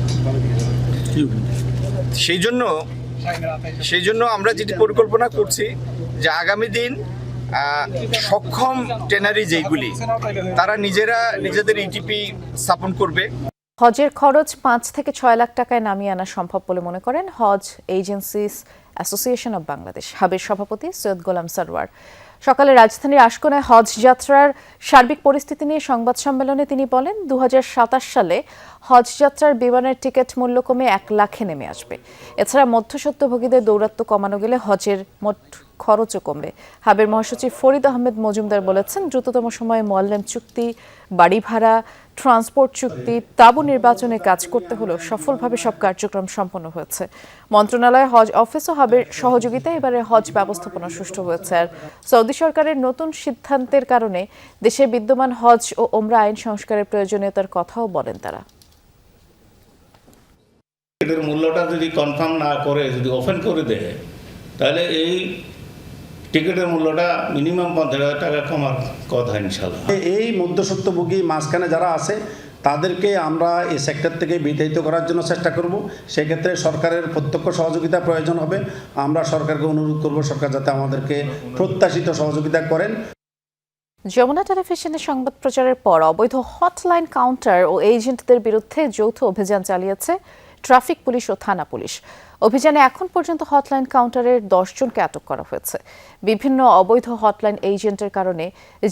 সেই জন্য আমরা যেটি পরিকল্পনা করছি যে আগামী দিন সক্ষম ট্যানারি যেগুলি তারা নিজেদের ইটিপি স্থাপন করবে। হজের খরচ 5 থেকে 6 লাখ টাকায় নামিয়ে আনা সম্ভব বলে মনে করেন হজ এজেন্সিস অ্যাসোসিয়েশন অব বাংলাদেশ হাবের সভাপতি সৈয়দ গোলাম সরওয়ার। সকালে রাজধানীর আশকোনায় হজ যাত্রার সার্বিক পরিস্থিতি নিয়ে সংবাদ সম্মেলনে তিনি বলেন, 2027 সালে হজ যাত্রার বিমানের টিকিট মূল্য কমে 1 লাখে নেমে আসবে। এছাড়া মধ্যস্বত্বভোগীদের দৌরাত্ম্য কমানো গেলে হজের মোট খরচও কমবে। হাবের মহাসচিব ফরিদ আহমেদ মজুমদার বলেছেন, দ্রুততম সময়ে মোয়াল্লেম চুক্তি, বাড়ি ভাড়া, ট্রান্সপোর্ট চুক্তি, তাঁবু নির্বাচনে কাজ করতে হলেও সফলভাবে সব কার্যক্রম সম্পন্ন হয়েছে। মন্ত্রণালয়, হজ অফিস ও হাবের সহযোগিতায় এবারে হজ ব্যবস্থাপনা সুষ্ঠু হয়েছে। আর সৌদি সরকারের নতুন সিদ্ধান্তের কারণে দেশে বিদ্যমান হজ ও ওমরা আইন সংস্কারের প্রয়োজনীয়তার কথাও বলেন তারা। এর মূল্যটা যদি কনফার্ম না করে, যদি ওপেন করে দেয়, তাহলে এই টিকিটের মূল্যটা মিনিমাম 50,000 টাকা কমার কথা ইনশাল্লাহ। এই মধ্যস্বত্বভোগী মাঝখানে যারা আছে তাদেরকে আমরা এই সেক্টর থেকে বিতাড়িত করার জন্য চেষ্টা করব। সেক্ষেত্রে সরকারের প্রত্যক্ষ সহযোগিতা প্রয়োজন হবে। আমরা সরকারকে অনুরোধ করব, সরকার যাতে আমাদেরকে প্রত্যাশিত সহযোগিতা করেন। যমুনা টেলিভিশনের সংবাদ প্রচারের পর অবৈধ হটলাইন কাউন্টার ও এজেন্টদের বিরুদ্ধে যৌথ অভিযান চালিয়েছে ট্রাফিক পুলিশ ও থানা পুলিশ। অভিযানে এখন পর্যন্ত হটলাইন কাউন্টারের 10 জনকে আটক করা হয়েছে। বিভিন্ন অবৈধ হটলাইন এজেন্টের কারণে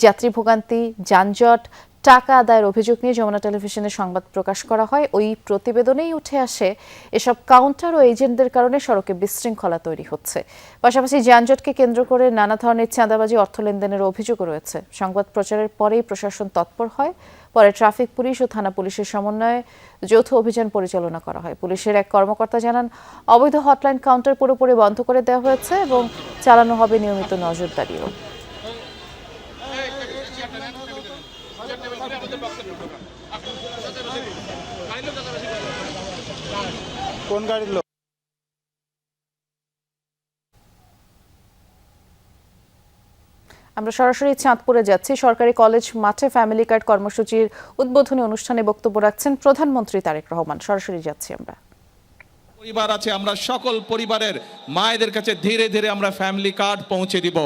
যাত্রী ভোগান্তি, যানজট, টাকা আদায়ের অভিযোগ নিয়ে যমুনা টেলিভিশনে সংবাদ প্রকাশ করা হয়। ওই প্রতিবেদনেই উঠে আসে এসব কাউন্টার ও এজেন্টদের কারণে সড়কে বিশৃঙ্খলা তৈরি হচ্ছে। পাশাপাশি যানজটকে কেন্দ্র করে নানা ধরনের চাঁদাবাজি, অর্থ লেনদেনের অভিযোগও রয়েছে। সংবাদ প্রচারের পরেই প্রশাসন তৎপর হয়। পরে ট্রাফিক পুলিশ ও থানা পুলিশের সমন্বয়ে যৌথ অভিযান পরিচালনা করা হয়। পুলিশের এক কর্মকর্তা জানান, অবৈধ হটলাইন কাউন্টার পুরোপুরি বন্ধ করে দেওয়া হয়েছে এবং চালানো হবে নিয়মিত নজরদারিও। কোন গাড়ির লোক? আমরা সরাসরি চাঁদপুরে যাচ্ছি। সরকারি কলেজ মাঠে ফ্যামিলি কার্ড কর্মসূচির উদ্বোধনী অনুষ্ঠানে বক্তব্য রাখছেন প্রধানমন্ত্রী তারেক রহমান। সরাসরি যাচ্ছি আমরা। পরিবার আছে, আমরা সকল পরিবারের মায়েদের কাছে ধীরে ধীরে আমরা ফ্যামিলি কার্ড পৌঁছে দিব।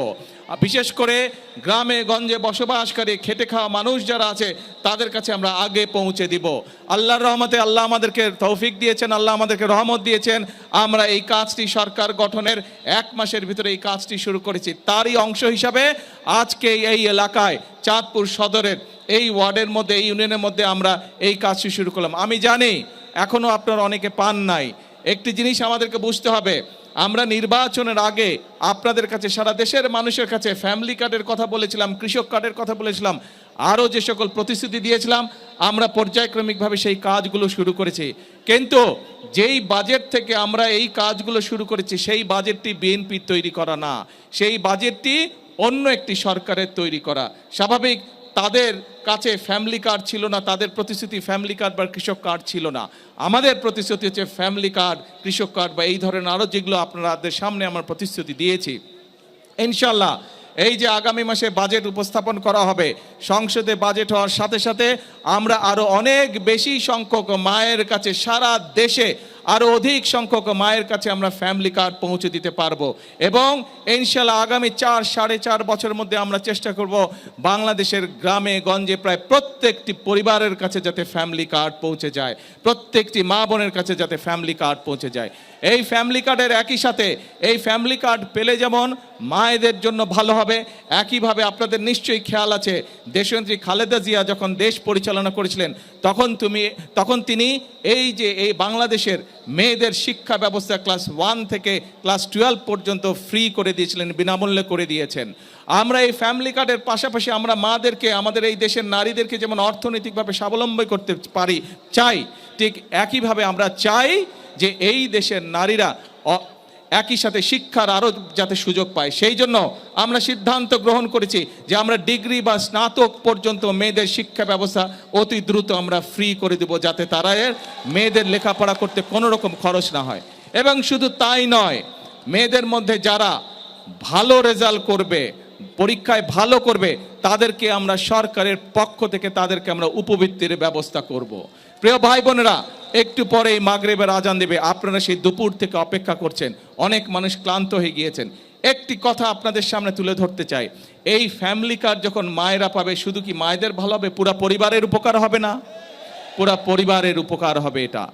বিশেষ করে গ্রামে গঞ্জে বসবাসকারী খেটে খাওয়া মানুষ যারা আছে তাদের কাছে আমরা আগে পৌঁছে দিব। আল্লাহর রহমতে আল্লাহ আমাদেরকে তৌফিক দিয়েছেন, আল্লাহ আমাদেরকে রহমত দিয়েছেন। আমরা এই কাজটি সরকার গঠনের 1 মাসের ভিতরে এই কাজটি শুরু করেছি। তারই অংশ হিসাবে আজকে এই এলাকায় চাঁদপুর সদরের এই ওয়ার্ডের মধ্যে, এই ইউনিয়নের মধ্যে আমরা এই কাজটি শুরু করলাম। আমি জানি এখনো আপনারা অনেকে পান নাই। একটি জিনিস আমাদেরকে বুঝতে হবে, আমরা নির্বাচনের আগে আপনাদের কাছে, সারা দেশের মানুষের কাছে ফ্যামিলি কার্ডের কথা বলেছিলাম, কৃষক কার্ডের কথা বলেছিলাম, আরও যে সকল প্রতিশ্রুতি দিয়েছিলাম আমরা পর্যায়ক্রমিকভাবে সেই কাজগুলো শুরু করেছি। কিন্তু যেই বাজেট থেকে আমরা এই কাজগুলো শুরু করেছি সেই বাজেটটি বিএনপির তৈরি করা না, সেই বাজেটটি অন্য একটি সরকারের তৈরি করা। স্বাভাবিক, তাদের কাছে ফ্যামিলি কার্ড ছিল না, তাদের প্রতিশ্রুতি ফ্যামিলি কার্ড বা কৃষক কার্ড ছিল না। আমাদের প্রতিশ্রুতি হচ্ছে ফ্যামিলি কার্ড, কৃষক কার্ড বা এই ধরনের আরও যেগুলো আপনাদের সামনে আমার প্রতিশ্রুতি দিয়েছি। ইনশাল্লাহ এই যে আগামী মাসে বাজেট উপস্থাপন করা হবে, সংসদে বাজেট হওয়ার সাথে সাথে আমরা আরও অনেক বেশি সংখ্যক মায়ের কাছে, সারা দেশে আরও অধিক সংখ্যক মায়ের কাছে আমরা ফ্যামিলি কার্ড পৌঁছে দিতে পারবো। এবং ইনশাল্লাহ আগামী 4-4.5 বছরের মধ্যে আমরা চেষ্টা করব বাংলাদেশের গ্রামে গঞ্জে প্রায় প্রত্যেকটি পরিবারের কাছে যাতে ফ্যামিলি কার্ড পৌঁছে যায়, প্রত্যেকটি মা বোনের কাছে যাতে ফ্যামিলি কার্ড পৌঁছে যায়। এই ফ্যামিলি কার্ডের একই সাথে এই ফ্যামিলি কার্ড পেলে যেমন মায়েদের জন্য ভালো হবে, একইভাবে আপনাদের নিশ্চয়ই খেয়াল আছে দেশনেত্রী খালেদা জিয়া যখন দেশ পরিচালনা করেছিলেন তখন তিনি এই যে এই বাংলাদেশের মেয়েদের শিক্ষা ব্যবস্থা ক্লাস 1 থেকে ক্লাস 12 পর্যন্ত ফ্রি করে দিয়েছিলেন, বিনামূল্যে করে দিয়েছেন। আমরা এই ফ্যামিলি কার্ডের পাশাপাশি আমরা মাদেরকে, আমাদের এই দেশের নারীদেরকে যেমন অর্থনৈতিকভাবে স্বাবলম্বী করতে পারি চাই, ঠিক একইভাবে আমরা চাই যে এই দেশের নারীরা একই সাথে শিক্ষার আরও যাতে সুযোগ পায়। সেই জন্য আমরা সিদ্ধান্ত গ্রহণ করেছি যে আমরা ডিগ্রি বা স্নাতক পর্যন্ত মেয়েদের শিক্ষা ব্যবস্থা অতি দ্রুত আমরা ফ্রি করে দেব, যাতে তারা মেয়েদের লেখাপড়া করতে কোনো রকম খরচ না হয়। এবং শুধু তাই নয়, মেয়েদের মধ্যে যারা ভালো রেজাল্ট করবে, পরীক্ষায় ভালো করবে, তাদেরকে আমরা সরকারের পক্ষ থেকে তাদেরকে আমরা উপবৃত্তির ব্যবস্থা করব। প্রিয় ভাই বোনেরা, একটু পরেই মাগরিবের আজান দেবে, আপনারা সেই দুপুর থেকে অপেক্ষা করছেন, অনেক মানুষ ক্লান্ত হয়ে গিয়েছেন। একটি কথা আপনাদের সামনে তুলে ধরতে চাই, এই ফ্যামিলি কার্ড যখন মায়েরা পাবে, শুধু কি মায়েদের ভালো হবে, পুরা পরিবারের উপকার হবে না? পুরা পরিবারের উপকার হবে এটা।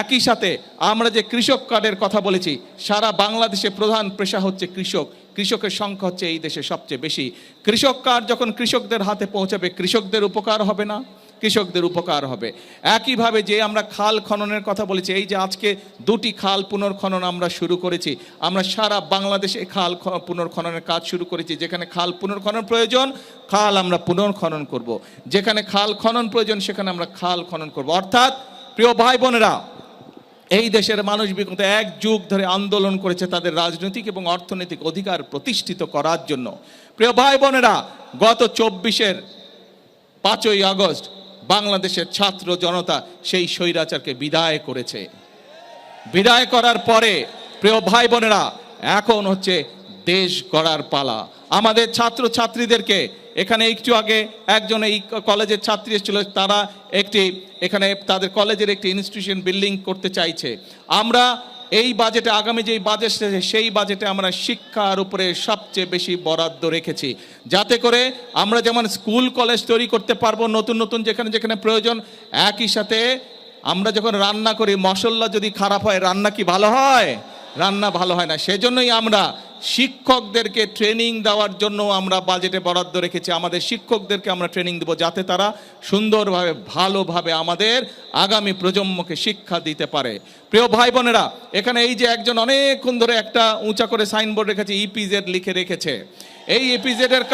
একই সাথে আমরা যে কৃষক কার্ডের কথা বলেছি, সারা বাংলাদেশে প্রধান পেশা হচ্ছে কৃষক, কৃষকের সংখ্যা হচ্ছে এই দেশে সবচেয়ে বেশি। কৃষক কার্ড যখন কৃষকদের হাতে পৌঁছাবে, কৃষকদের উপকার হবে না? কৃষকদের উপকার হবে। একইভাবে যে আমরা খাল খননের কথা বলেছি, এই যে আজকে 2টি খাল পুনর্খনন আমরা শুরু করেছি, আমরা সারা বাংলাদেশে খাল পুনর্খননের কাজ শুরু করেছি। যেখানে খাল পুনর্খনন প্রয়োজন, খাল আমরা পুনর্খনন করব। যেখানে খাল খনন প্রয়োজন, সেখানে আমরা খাল খনন করব। অর্থাৎ প্রিয় ভাই বোনেরা, এই দেশের মানুষ বিগত 1 যুগ ধরে আন্দোলন করেছে তাদের রাজনৈতিক এবং অর্থনৈতিক অধিকার প্রতিষ্ঠিত করার জন্য। প্রিয় ভাই বোনেরা, গত 24-এর 5ই আগস্ট বাংলাদেশের ছাত্র জনতা সেই স্বৈরাচারকে বিদায় করেছে। বিদায় করার পরে প্রিয় ভাই বোনেরা, এখন হচ্ছে দেশ গড়ার পালা। আমাদের ছাত্র ছাত্রীদেরকে এখানে একটু আগে একজন এই কলেজের ছাত্রী এসেছিল, তারা এখানে তাদের কলেজের একটি ইনস্টিটিউশন বিল্ডিং করতে চাইছে। আমরা এই বাজেটে, আগামী যেই বাজেট সেই বাজেটে আমরা শিক্ষার উপরে সবচেয়ে বেশি বরাদ্দ রেখেছি, যাতে করে আমরা যেমন স্কুল কলেজ তৈরি করতে পারবো নতুন নতুন যেখানে যেখানে প্রয়োজন, একই সাথে আমরা যখন রান্না করি মশলা যদি খারাপ হয় রান্না কি ভালো হয়? রান্না ভালো হয় না। সেজন্যই আমরা শিক্ষকদেরকে ট্রেনিং দেওয়ার জন্য আমরা বাজেটে বরাদ্দ রেখেছি। আমাদের শিক্ষকদেরকে আমরা ট্রেনিং দেব যাতে তারা সুন্দরভাবে ভালোভাবে আমাদের আগামী প্রজন্মকে শিক্ষা দিতে পারে। প্রিয় ভাই বোনেরা, এখানে এই যে একজন অনেকক্ষণ ধরে একটা উঁচা করে সাইনবোর্ড রেখেছে, ইপিজেড লিখে রেখেছে। এই ইপিজেডের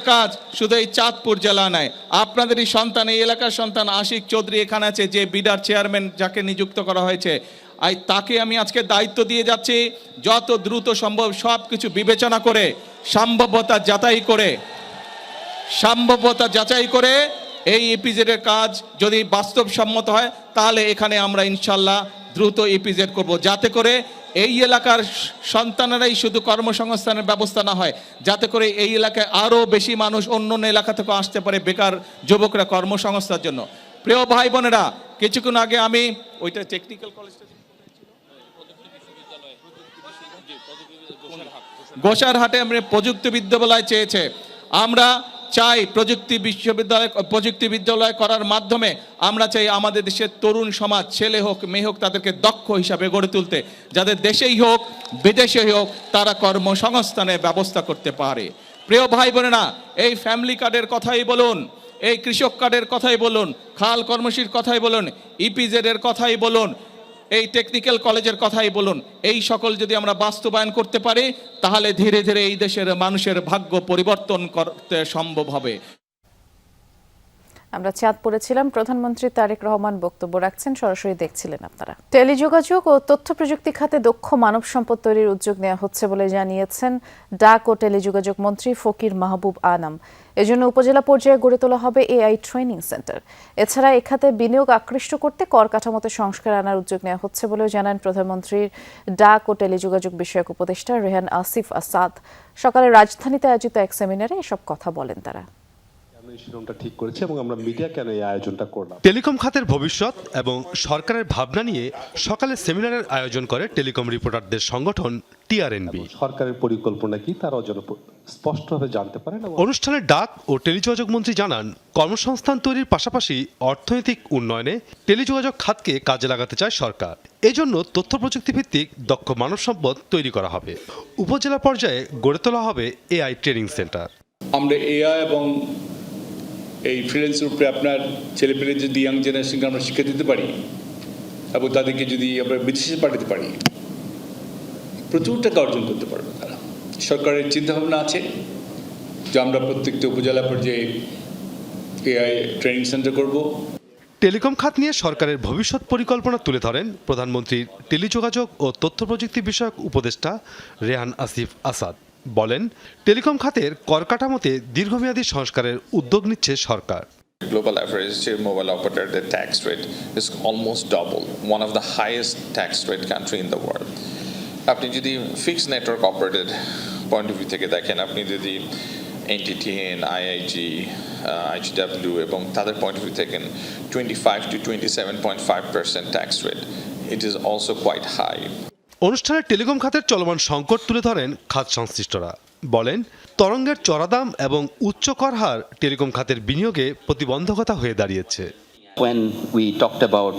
কাজ শুধু এই চাঁদপুর জেলা নয়, আপনাদের এই সন্তান, এই এলাকার সন্তান আশিক চৌধুরী এখানে আছে, যে বিডার চেয়ারম্যান যাকে নিযুক্ত করা হয়েছে, তাকে আমি আজকে দায়িত্ব দিয়ে যাচ্ছি যত দ্রুত সম্ভব সব কিছু বিবেচনা করে সম্ভাব্যতা যাচাই করে এই ইপিজেডের কাজ যদি বাস্তবসম্মত হয় তাহলে এখানে আমরা ইনশাল্লাহ দ্রুত ইপিজেড করব, যাতে করে এই এলাকার সন্তানেরাই শুধু কর্মসংস্থানের ব্যবস্থা না হয়, যাতে করে এই এলাকায় আরও বেশি মানুষ অন্য এলাকা থেকে আসতে পারে বেকার যুবকরা কর্মসংস্থার জন্য। প্রিয় ভাই বোনেরা, কিছুক্ষণ আগে আমি ওইটা টেকনিক্যাল কলেজটা গোসারহাটে আমরা প্রযুক্তি বিশ্ববিদ্যালয় চেয়েছে। আমরা চাই প্রযুক্তি বিদ্যালয় করার মাধ্যমে আমরা চাই আমাদের দেশের তরুণ সমাজ, ছেলে হোক মেয়ে হোক, তাদেরকে দক্ষ হিসাবে গড়ে তুলতে, যাদের দেশেই হোক বিদেশেই হোক তারা কর্মসংস্থানের ব্যবস্থা করতে পারে। প্রিয় ভাই বোনেরা, এই ফ্যামিলি কার্ডের কথাই বলুন, এই কৃষক কার্ডের কথাই বলুন, খাল কর্মসূচির কথাই বলুন, ইপিজেড এর কথাই বলুন, এই টেকনিক্যাল কলেজের কথাই বলুন, এই সকল যদি আমরা বাস্তবায়ন করতে পারি তাহলে ধীরে ধীরে এই দেশের মানুষের ভাগ্য পরিবর্তন করতে সম্ভব হবে। আমরা চাঁদপুরে ছিলাম, প্রধানমন্ত্রী তারেক রহমান বক্তব্য রাখছেন, সরাসরি দেখছিলেন আপনারা। টেলিযোগাযোগ ও তথ্য প্রযুক্তি খাতে দক্ষ মানব সম্পদ তৈরির উদ্যোগ নেওয়া হচ্ছে বলে জানিয়েছেন ডাক ও টেলিযোগাযোগ মন্ত্রী ফকির মাহবুব আনাম। এজন্য উপজেলা পর্যায়ে গড়ে তোলা হবে এআই ট্রেনিং সেন্টার। এছাড়া এ খাতে বিনিয়োগ আকৃষ্ট করতে কর কাঠামোতে সংস্কার আনার উদ্যোগ নেওয়া হচ্ছে বলেও জানান প্রধানমন্ত্রীর ডাক ও টেলিযোগাযোগ বিষয়ক উপদেষ্টা রেহান আসিফ আসাদ। সকালে রাজধানীতে আয়োজিত এক সেমিনারে এসব কথা বলেন তারা। ঠিক করেছে এবং আমরা মিডিয়া কেন এই আয়োজনটা করলাম। টেলিকম খাতের ভবিষ্যৎ এবং সরকারের ভাবনা নিয়ে সকালে সেমিনারের আয়োজন করে টেলিকম রিপোর্টারদের সংগঠন টিআরএনবি। সরকারের পরিকল্পনা কি তারাও যেন স্পষ্টভাবে জানতে পারেন। অনুষ্ঠানে ডাক ও টেলিযোগাযোগ মন্ত্রী জানান, কর্মসংস্থান তৈরির পাশাপাশি অর্থনৈতিক উন্নয়নে টেলিযোগাযোগ খাতকে কাজে লাগাতে চায় সরকার। এজন্য তথ্য প্রযুক্তি ভিত্তিক দক্ষ মানব সম্পদ তৈরি করা হবে। উপজেলা পর্যায়ে গড়ে তোলা হবে এআই ট্রেনিং সেন্টার। আমরা এআই এবং এই ফ্রিল্যান্সের উপরে আপনার ছেলেপেলে যদি ইয়াং জেনারেশনকে আমরা শিক্ষা দিতে পারি এবং তাদেরকে যদি আমরা বিদেশে পাঠাতে পারি, প্রচুর টাকা অর্জন করতে পারবে তারা। সরকারের চিন্তাভাবনা আছে যে আমরা প্রত্যেকটা উপজেলা পর্যায়ে এআই ট্রেনিং সেন্টার করব। টেলিকম খাত নিয়ে সরকারের ভবিষ্যৎ পরিকল্পনা তুলে ধরেন প্রধানমন্ত্রীর টেলিযোগাযোগ ও তথ্য প্রযুক্তি বিষয়ক উপদেষ্টা রেহান আসিফ আসাদ। বলেন, টেলিকম খাতের কর কাঠামোতে দীর্ঘমেয়াদী সংস্কারের উদ্যোগ নিচ্ছে সরকার। Global average mobile operator, the tax rate is almost double, one of the highest tax rate country in the world. আপনি যদি fixed network operated point of view থেকে দেখেন, আপনি যদি NTTN, IIG, IGW এবং তাদের পয়েন্ট অফ ভিউ থেকে 25 to 27.5% tax rate, it is also quite high. অনুষ্ঠানে টেলিকম খাতের চলমান সংকট তুলে ধরেন খাত সংশ্লিষ্টরা। বলেন, তরঙ্গের চড়া দাম এবং উচ্চ কর হার টেলিকম খাতের বিনিয়োগে প্রতিবন্ধকতা হয়ে দাঁড়িয়েছে। When we talked about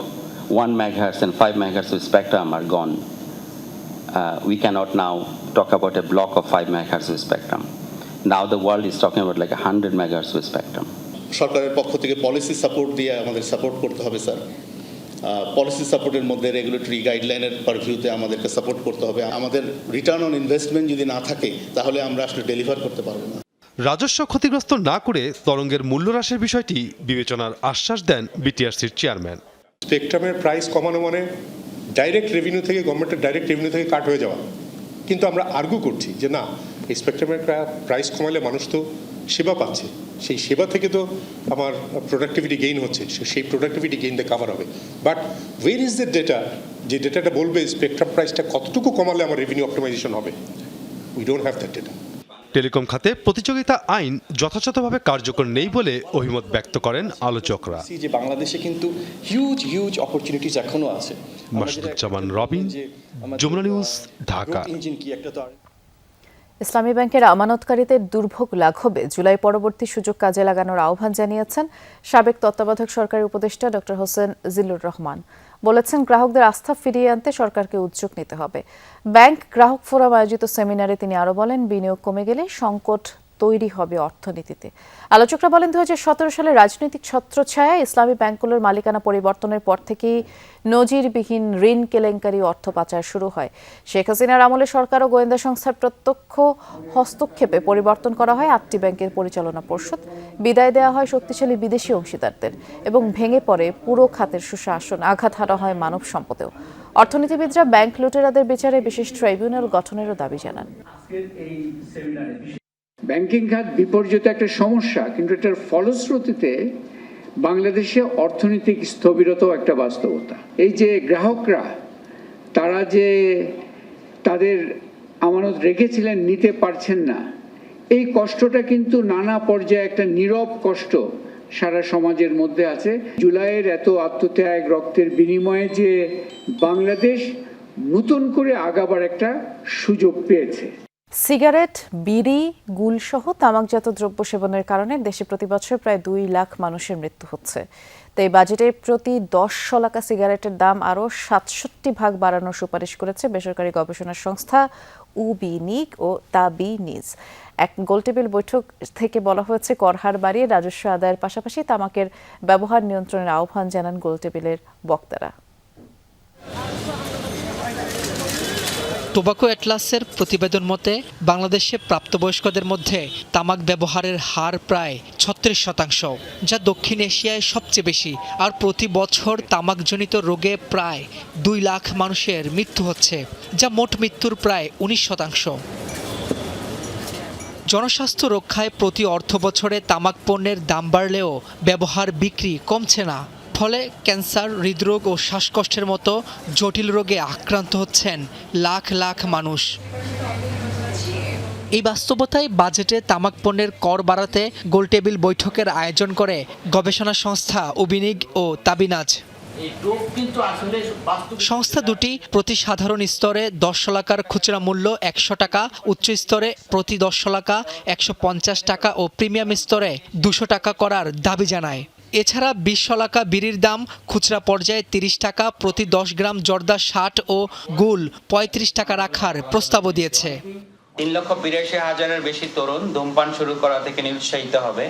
1 megahertz and 5 megahertz of spectrum are gone, we cannot now talk about a block of 5 megahertz of spectrum. Now the world is talking about like 100 megahertz of spectrum. সরকারের পক্ষ থেকে policy support দিয়ে আমাদের support করতে হবে sir. Policy সাপোর্টের মধ্যে regulatory গাইডলাইনের পারভিউতে আমাদেরকে সাপোর্ট করতে হবে। আমাদের রিটার্ন অন ইনভেস্টমেন্ট যদি না থাকে তাহলে আমরা আসলে ডেলিভার করতে পারবো না। রাজস্ব ক্ষতিগ্রস্ত না করে তরঙ্গের মূল্য হ্রাসের বিষয়টি বিবেচনার আশ্বাস দেন বিটিআরসির চেয়ারম্যান। স্পেকট্রামের প্রাইস কমানো মানে ডাইরেক্ট রেভিনিউ থেকে, গভর্নমেন্টের ডাইরেক্ট রেভিনিউ থেকে কাট হয়ে যাওয়া। কিন্তু আমরা আর্গু করছি যে না, এই স্পেকট্রামের প্রাইস কমালে মানুষ তো সেবা পাচ্ছে, সেই সেবা থেকে তো আমার প্রোডাক্টিভিটি গেইন হচ্ছে, সেই প্রোডাক্টিভিটি গেইন দিয়ে কাভার হবে। বাট ওয়ের ইজ দ্য ডেটা, যে ডেটাটা বলবে স্পেকট্রাম প্রাইসটা কতটুকু কমালে আমার রেভিনিউ অপটিমাইজেশন হবে? We don't have that data. Telecom খাতে প্রতিযোগিতা আইন যথাযথভাবে কার্যকর নেই বলে অভিমত ব্যক্ত করেন আলোচকরা। যে বাংলাদেশে কিন্তু হিউজ অপরচুনিটিস এখনো আছে। মাসুদুজ্জামান রবিন, যমুনা নিউজ, ঢাকা। ইসলামী ব্যাংকের আমানতকারীদের দুর্ভোগ লাঘবে জুলাই পরবর্তী সুযোগ কাজে লাগানোর আহ্বান জানিয়েছেন সাবেক তত্ত্বাবধায়ক সরকারি উপদেষ্টা ডক্টর হোসেন জিল্লুর রহমান। বলেছেন, গ্রাহকদের আস্থা ফিরিয়ে আনতে সরকারকে উদ্যোগ নিতে হবে। ব্যাংক গ্রাহক ফোরাম আয়োজিত সেমিনারে তিনি আরও বলেন, বিনিয়োগ কমে গেলে সংকট তৈরি হবে অর্থনীতিতে। আলোচকরা বলেন, 2017 সালে রাজনৈতিক ছত্রছায়ায় ইসলামী ব্যাংকগুলোর মালিকানা পরিবর্তনের পর থেকেই নজিরবিহীন ঋণ কেলেঙ্কারি অর্থ পাচার শুরু হয়। শেখ হাসিনার আমলে সরকার ও গোয়েন্দা সংস্থার প্রত্যক্ষ হস্তক্ষেপে পরিবর্তন করা হয় 8টি ব্যাংকের পরিচালনা পর্ষদ, বিদায় দেওয়া হয় শক্তিশালী বিদেশি অংশীদারদের এবং ভেঙে পড়ে পুরো খাতের সুশাসন, আঘাত হারা হয় মানব সম্পদেও। অর্থনীতিবিদরা ব্যাংক লুটেরাদের বিচারে বিশেষ ট্রাইব্যুনাল গঠনেরও দাবি জানান। ব্যাংকিং খাত বিপর্যিত একটা সমস্যা, কিন্তু এটার ফলশ্রুতিতে বাংলাদেশে অর্থনৈতিক স্থবিরতাও একটা বাস্তবতা। এই যে গ্রাহকরা তারা যে তাদের আমানত রেখেছিলেন নিতে পারছেন না, এই কষ্টটা কিন্তু নানা পর্যায়ে একটা নীরব কষ্ট সারা সমাজের মধ্যে আছে। জুলাইয়ের এত আত্মত্যাগ রক্তের বিনিময়ে যে বাংলাদেশ নতুন করে আগাবার একটা সুযোগ পেয়েছে। সিগারেট, বিড়ি, গুলসহ তামাকজাত দ্রব্য সেবনের কারণে দেশে প্রতি বছর প্রায় 2 লাখ মানুষের মৃত্যু হচ্ছে। তাই বাজেটে প্রতি 10 শলাকা সিগারেটের দাম আরও 67 ভাগ বাড়ানোর সুপারিশ করেছে বেসরকারি গবেষণা সংস্থা উবিনিক ও তাবিনিজ। এক গোলটেবিল বৈঠক থেকে বলা হয়েছে, কর হার বাড়িয়ে রাজস্ব আদায়ের পাশাপাশি তামাকের ব্যবহার নিয়ন্ত্রণের আহ্বান জানান গোলটেবিলের বক্তারা। টোবাকো অ্যাটলাসের প্রতিবেদন মতে বাংলাদেশে প্রাপ্তবয়স্কদের মধ্যে তামাক ব্যবহারের হার প্রায় 36%, যা দক্ষিণ এশিয়ায় সবচেয়ে বেশি। আর প্রতি বছর তামাকজনিত রোগে প্রায় 2 লাখ মানুষের মৃত্যু হচ্ছে, যা মোট মৃত্যুর প্রায় 19%। জনস্বাস্থ্য রক্ষায় প্রতি অর্থবছরে তামাক পণ্যের দাম বাড়লেও ব্যবহার বিক্রি কমছে না। ফলে ক্যান্সার, হৃদরোগ ও শ্বাসকষ্টের মতো জটিল রোগে আক্রান্ত হচ্ছেন লাখ লাখ মানুষ। এই বাস্তবতায় বাজেটে তামাক পণ্যের কর বাড়াতে গোলটেবিল বৈঠকের আয়োজন করে গবেষণা সংস্থা উবিনিক ও তাবিনাজ। সংস্থা দুটি প্রতি সাধারণ স্তরে 10 শলাকার খুচরা মূল্য 100 টাকা, উচ্চ স্তরে প্রতি 10 শলাকা 150 টাকা ও প্রিমিয়াম স্তরে 200 টাকা করার দাবি জানায়। এছাড়া 20 শলাকা বিড়ির দাম খুচরা পর্যায়ে 30 টাকা, প্রতি 10 গ্রাম জর্দা 60 ও গুল 35 টাকা রাখার প্রস্তাবও দিয়েছে। 3,82,000-এর বেশি তরুণ ধূমপান শুরু করা থেকে নিরুৎসাহিত হবে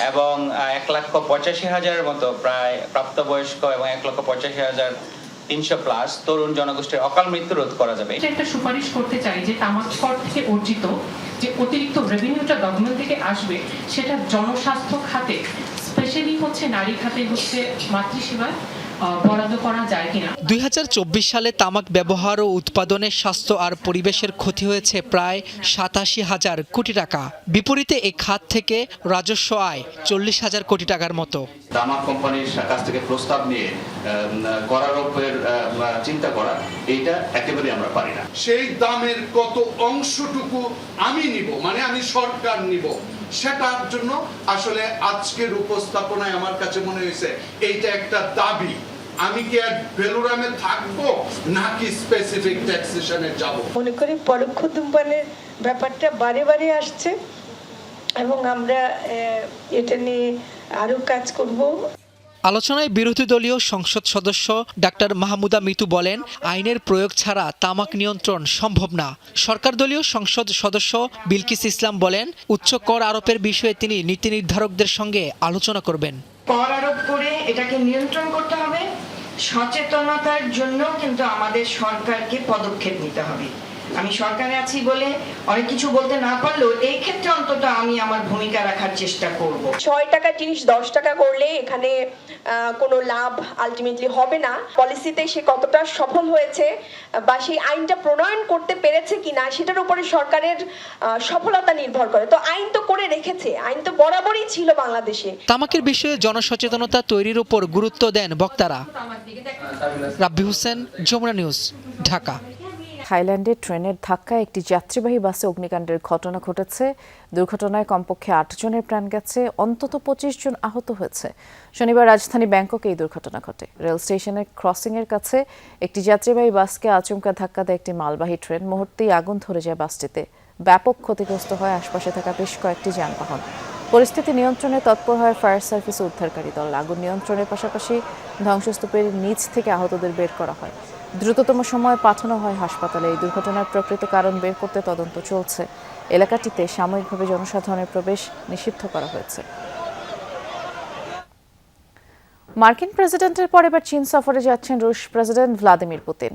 এবং 1,85,000-এর মতো প্রায় প্রাপ্তবয়স্ক এবং 1,85,300+ তরুণ জনগোষ্ঠীর অকাল মৃত্যু রোধ করা যাবে। একটা সুপারিশ করতে চাই যে তামাক কর থেকে অর্জিত যে অতিরিক্ত রেভিনিউটা গভর্নমেন্ট থেকে আসবে, সেটা জনস্বাস্থ্য খাতে, স্পেশালি হচ্ছে নারী খাতে হচ্ছে মাতৃসেবায় বরাদ্দ করা যায় কিনা। 2024 সালে তামাক ব্যবহার ও উৎপাদনে স্বাস্থ্য আর পরিবেশের ক্ষতি হয়েছে প্রায় 87,000 কোটি টাকা। বিপরীতে এই খাত থেকে রাজস্ব আয় 40,000 কোটি টাকার মতো। তামাক কোম্পানির কাছ থেকে প্রস্তাব নিয়ে করারোপের চিন্তা করা, এইটা একেবারে আমরা পারি না। সেই দামের কত অংশটুকু আমি নিব, মানে আমি সরকার নিব, সেটার জন্য আসলে আজকের উপস্থাপনায় আমার কাছে মনে হয়েছে এইটা একটা দাবি। আমি কি এক বেলুরামে থাকবো নাকি স্পেসিফিক ট্যাক্সেশনে যাব? মনে করি পরোক্ষ ধূমপানের ব্যাপারটা বারে বারে আসছে এবং আমরা এটা নিয়ে আরো কাজ করব। আলোচনায় বিরোধী দলীয় সংসদ সদস্য ডাক্তার মাহমুদা মিতু বলেন, আইনের প্রয়োগ ছাড়া তামাক নিয়ন্ত্রণ সম্ভব না। সরকার দলীয় সংসদ সদস্য বিলকিস ইসলাম বলেন, উচ্চ কর আরোপের বিষয়ে তিনি নীতি নির্ধারকদের সঙ্গে আলোচনা করবেন। কর আরোপ করে এটাকে নিয়ন্ত্রণ করতে হবে, সচেতনতার জন্য কিন্তু আমাদের সরকারকে পদক্ষেপ নিতে হবে। আমি সরকারে আছি বলে অনেক কিছু বলতে না পারলেও এই ক্ষেত্রে অন্তত আমি আমার ভূমিকা রাখার চেষ্টা করব। 6 টাকা জিনিস 10 টাকা করলে এখানে কোনো লাভ আলটিমেটলি হবে না। পলিসিতে সে কতটা সফল হয়েছে বা সেই আইনটা প্রণয়ন করতে পেরেছে কিনা সেটার উপরে সরকারের সফলতা নির্ভর করে। তো আইন তো করে রেখেছে, আইন তো বরাবরই ছিল বাংলাদেশে। তামাকের বিষয়ে জনসচেতনতা তৈরির উপর গুরুত্ব দেন বক্তারা। রাব্বি হোসেন, যমুনা নিউজ, ঢাকা। থাইল্যান্ডে ট্রেনের ধাক্কায় একটি যাত্রীবাহী বাসে অগ্নিকাণ্ডের ঘটনা ঘটেছে। দুর্ঘটনায় কমপক্ষে 8 জনের প্রাণ গেছে, অন্তত 25 জন আহত হয়েছে। শনিবার রাজধানী ব্যাংককে এই দুর্ঘটনা ঘটে। রেল স্টেশনের ক্রসিংয়ের কাছে একটি যাত্রীবাহী বাসকে আচমকা ধাক্কা দেয় একটি মালবাহী ট্রেন। মুহূর্তেই আগুন ধরে যায় বাসটিতে। ব্যাপক ক্ষতিগ্রস্ত হয় আশপাশে থাকা বেশ কয়েকটি যানবাহন। পরিস্থিতি নিয়ন্ত্রণে তৎপর হয় ফায়ার সার্ভিস ও উদ্ধারকারী দল। আগুন নিয়ন্ত্রণের পাশাপাশি ধ্বংসস্তূপের নিচ থেকে আহতদের বের করা হয়। দ্রুততম সময়ে পাঠানো হয় হাসপাতালে। এই দুর্ঘটনার প্রকৃত কারণ বের করতে তদন্ত চলছে। এলাকাটিতে সাময়িকভাবে জনসাধারণের প্রবেশ নিষিদ্ধ করা হয়েছে। মার্কিন প্রেসিডেন্টের পর এবার চীন সফরে যাচ্ছেন রুশ প্রেসিডেন্ট ভ্লাদিমির পুতিন।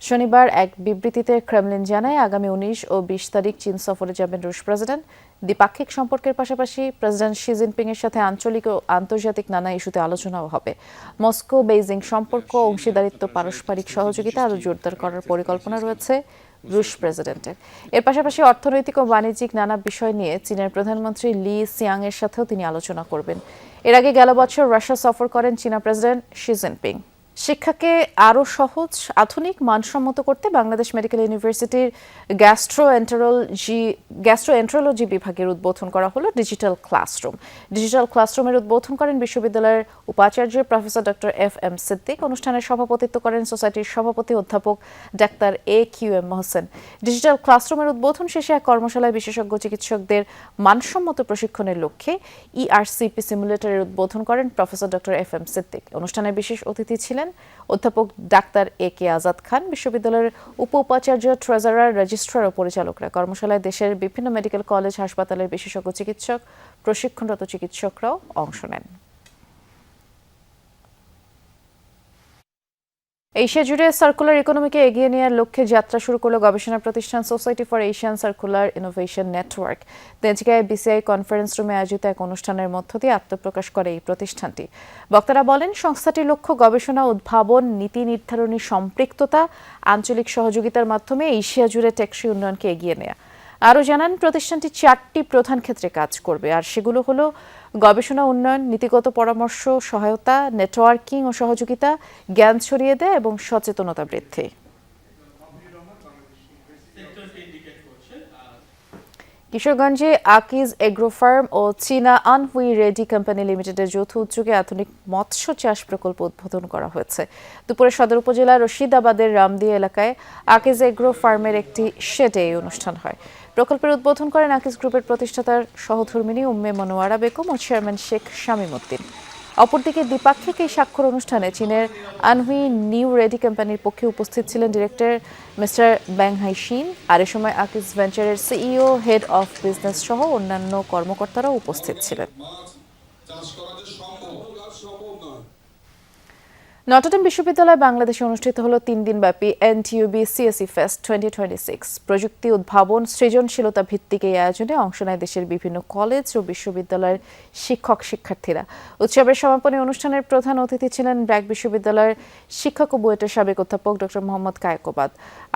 শনিবার এক বিবৃতিতে ক্রেমলিন জানায়, আগামী 19 ও 20 তারিখ চীন সফরে যাবেন রুশ প্রেসিডেন্ট। দ্বিপাক্ষিক সম্পর্কের পাশাপাশি প্রেসিডেন্ট শি জিনপিং এর সাথে আঞ্চলিক ও আন্তর্জাতিক নানা ইস্যুতে আলোচনাও হবে। মস্কো বেইজিং সম্পর্ক, অংশীদারিত্ব, পারস্পরিক সহযোগিতা আরও জোরদার করার পরিকল্পনা রয়েছে রুশ প্রেসিডেন্টের। এর পাশাপাশি অর্থনৈতিক ও বাণিজ্যিক নানা বিষয় নিয়ে চীনের প্রধানমন্ত্রী লি সিয়াং এর সাথেও তিনি আলোচনা করবেন। এর আগে গেল বছর রাশিয়া সফর করেন চীনা প্রেসিডেন্ট শি জিনপিং। শিক্ষাকে আরও সহজ, আধুনিক, মানসম্মত করতে বাংলাদেশ মেডিকেল ইউনিভার্সিটির গ্যাস্ট্রোএন্টারোলজি বিভাগের উদ্বোধন করা হলো ডিজিটাল ক্লাসরুম। ডিজিটাল ক্লাসরুমের উদ্বোধন করেন বিশ্ববিদ্যালয়ের উপাচার্য প্রফেসর ডক্টর FM সিদ্দিক। অনুষ্ঠানের সভাপতিত্ব করেন সোসাইটির সভাপতি অধ্যাপক ডাক্তার AQM মোহসেন। ডিজিটাল ক্লাসরুমের উদ্বোধন শেষে এক কর্মশালায় বিশেষজ্ঞ চিকিৎসকদের মানসম্মত প্রশিক্ষণের লক্ষ্যে ERCP সিমুলেটরের উদ্বোধন করেন প্রফেসর ডক্টর FM সিদ্দিক। অনুষ্ঠানে বিশেষ অতিথি ছিলেন অধ্যাপক ডাক্তার AK আজাদ খান, বিশ্ববিদ্যালয়ের উপাচার্য, ট্রেজারার, রেজিস্ট্রার ও পরিচালকরা। কর্মশালায় দেশের বিভিন্ন মেডিকেল কলেজ, হাসপাতালের বিশেষজ্ঞ চিকিৎসক, প্রশিক্ষণরত চিকিৎসকরাও অংশ নেন। এশিয়া জুড়ে সার্কুলার ইকোনমিকে এগিয়ে নেওয়ার লক্ষ্যে যাত্রা শুরু করল গবেষণা প্রতিষ্ঠান society for Asian circular innovation network. তেজগাঁয়ে BCI কনফারেন্স রুমে আয়োজিত এক অনুষ্ঠানের মধ্য দিয়ে আত্মপ্রকাশ করে এই প্রতিষ্ঠানটি। বক্তারা বলেন, সংস্থাটির লক্ষ্য গবেষণা, উদ্ভাবন, নীতি নির্ধারণী সম্পৃক্ততা, আঞ্চলিক সহযোগিতার মাধ্যমে এশিয়া জুড়ে টেকসই উন্নয়নকে এগিয়ে নেওয়া। আরও জানান, প্রতিষ্ঠানটি 4টি প্রধান ক্ষেত্রে কাজ করবে, আর সেগুলো হলো গবেষণা উন্নয়ন, নীতিগত পরামর্শ, সহায়তা, নেটওয়ার্কিং ও সহযোগিতা, জ্ঞান ছড়িয়ে দেয় এবং সচেতনতা বৃদ্ধি। কিশোরগঞ্জে আকিজ এগ্রো ফার্ম ও চীনা আনহুই রেডি কোম্পানি লিমিটেডের যৌথ উদ্যোগে আধুনিক মৎস্য চাষ প্রকল্প উদ্বোধন করা হয়েছে। দুপুরে সদর উপজেলার রশিদাবাদের রামদিয়া এলাকায় আকিজ এগ্রো ফার্মের একটি শেডে এই অনুষ্ঠান হয়। প্রকল্পের উদ্বোধন করেন আকিজ গ্রুপের প্রতিষ্ঠাতার সহধর্মিণী উম্মে মনোয়ারা বেগম ও চেয়ারম্যান শেখ শামীম উদ্দিন। অপরদিকে দ্বিপাক্ষিক এই স্বাক্ষর অনুষ্ঠানে চীনের আনহুই নিউ রেডি কোম্পানির পক্ষে উপস্থিত ছিলেন ডিরেক্টর মিস্টার ব্যাং হাইশিন। আর এ সময় আকিজ ভেঞ্চারের CEO, হেড অফ বিজনেস সহ অন্যান্য কর্মকর্তারাও উপস্থিত ছিলেন। নটরডেম বিশ্ববিদ্যালয় বাংলাদেশে অনুষ্ঠিত হলো 3 দিনব্যাপী NTUB CSE Fest 2026। প্রযুক্তি, উদ্ভাবন, সৃজনশীলতা ভিত্তিক এই আয়োজনে অংশ নেয় দেশের বিভিন্ন কলেজ ও বিশ্ববিদ্যালয়ের শিক্ষক শিক্ষার্থীরা। উৎসবের সমাপনী অনুষ্ঠানের প্রধান অতিথি ছিলেন ব্র্যাক বিশ্ববিদ্যালয়ের শিক্ষক ও বুয়েটের সাবেক অধ্যাপক ডক্টর মোহাম্মদ কায়কোবাদ।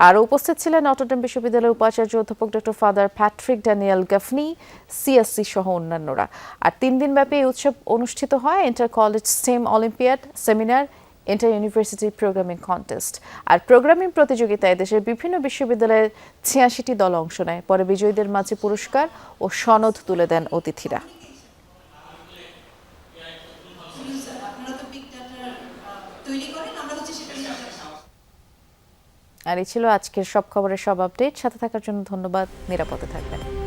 আরও উপস্থিত ছিলেন নটরডেম বিশ্ববিদ্যালয়ের উপাচার্য অধ্যাপক doctor father Patrick Daniel Gaffney, CSC সহ অন্যান্যরা। আর 3 দিনব্যাপী এই উৎসব অনুষ্ঠিত হয় inter college STEM olympiad, seminar, inter university programming contest. আর প্রোগ্রামিং প্রতিযোগিতায় দেশের বিভিন্ন বিশ্ববিদ্যালয়ের 86টি দল অংশ নেয়। পরে বিজয়ীদের মাঝে পুরস্কার ও সনদ তুলে দেন অতিথিরা। আর এই ছিল আজকের সব খবরের সব আপডেট। সাথে থাকার জন্য ধন্যবাদ। নিরাপদে থাকবেন।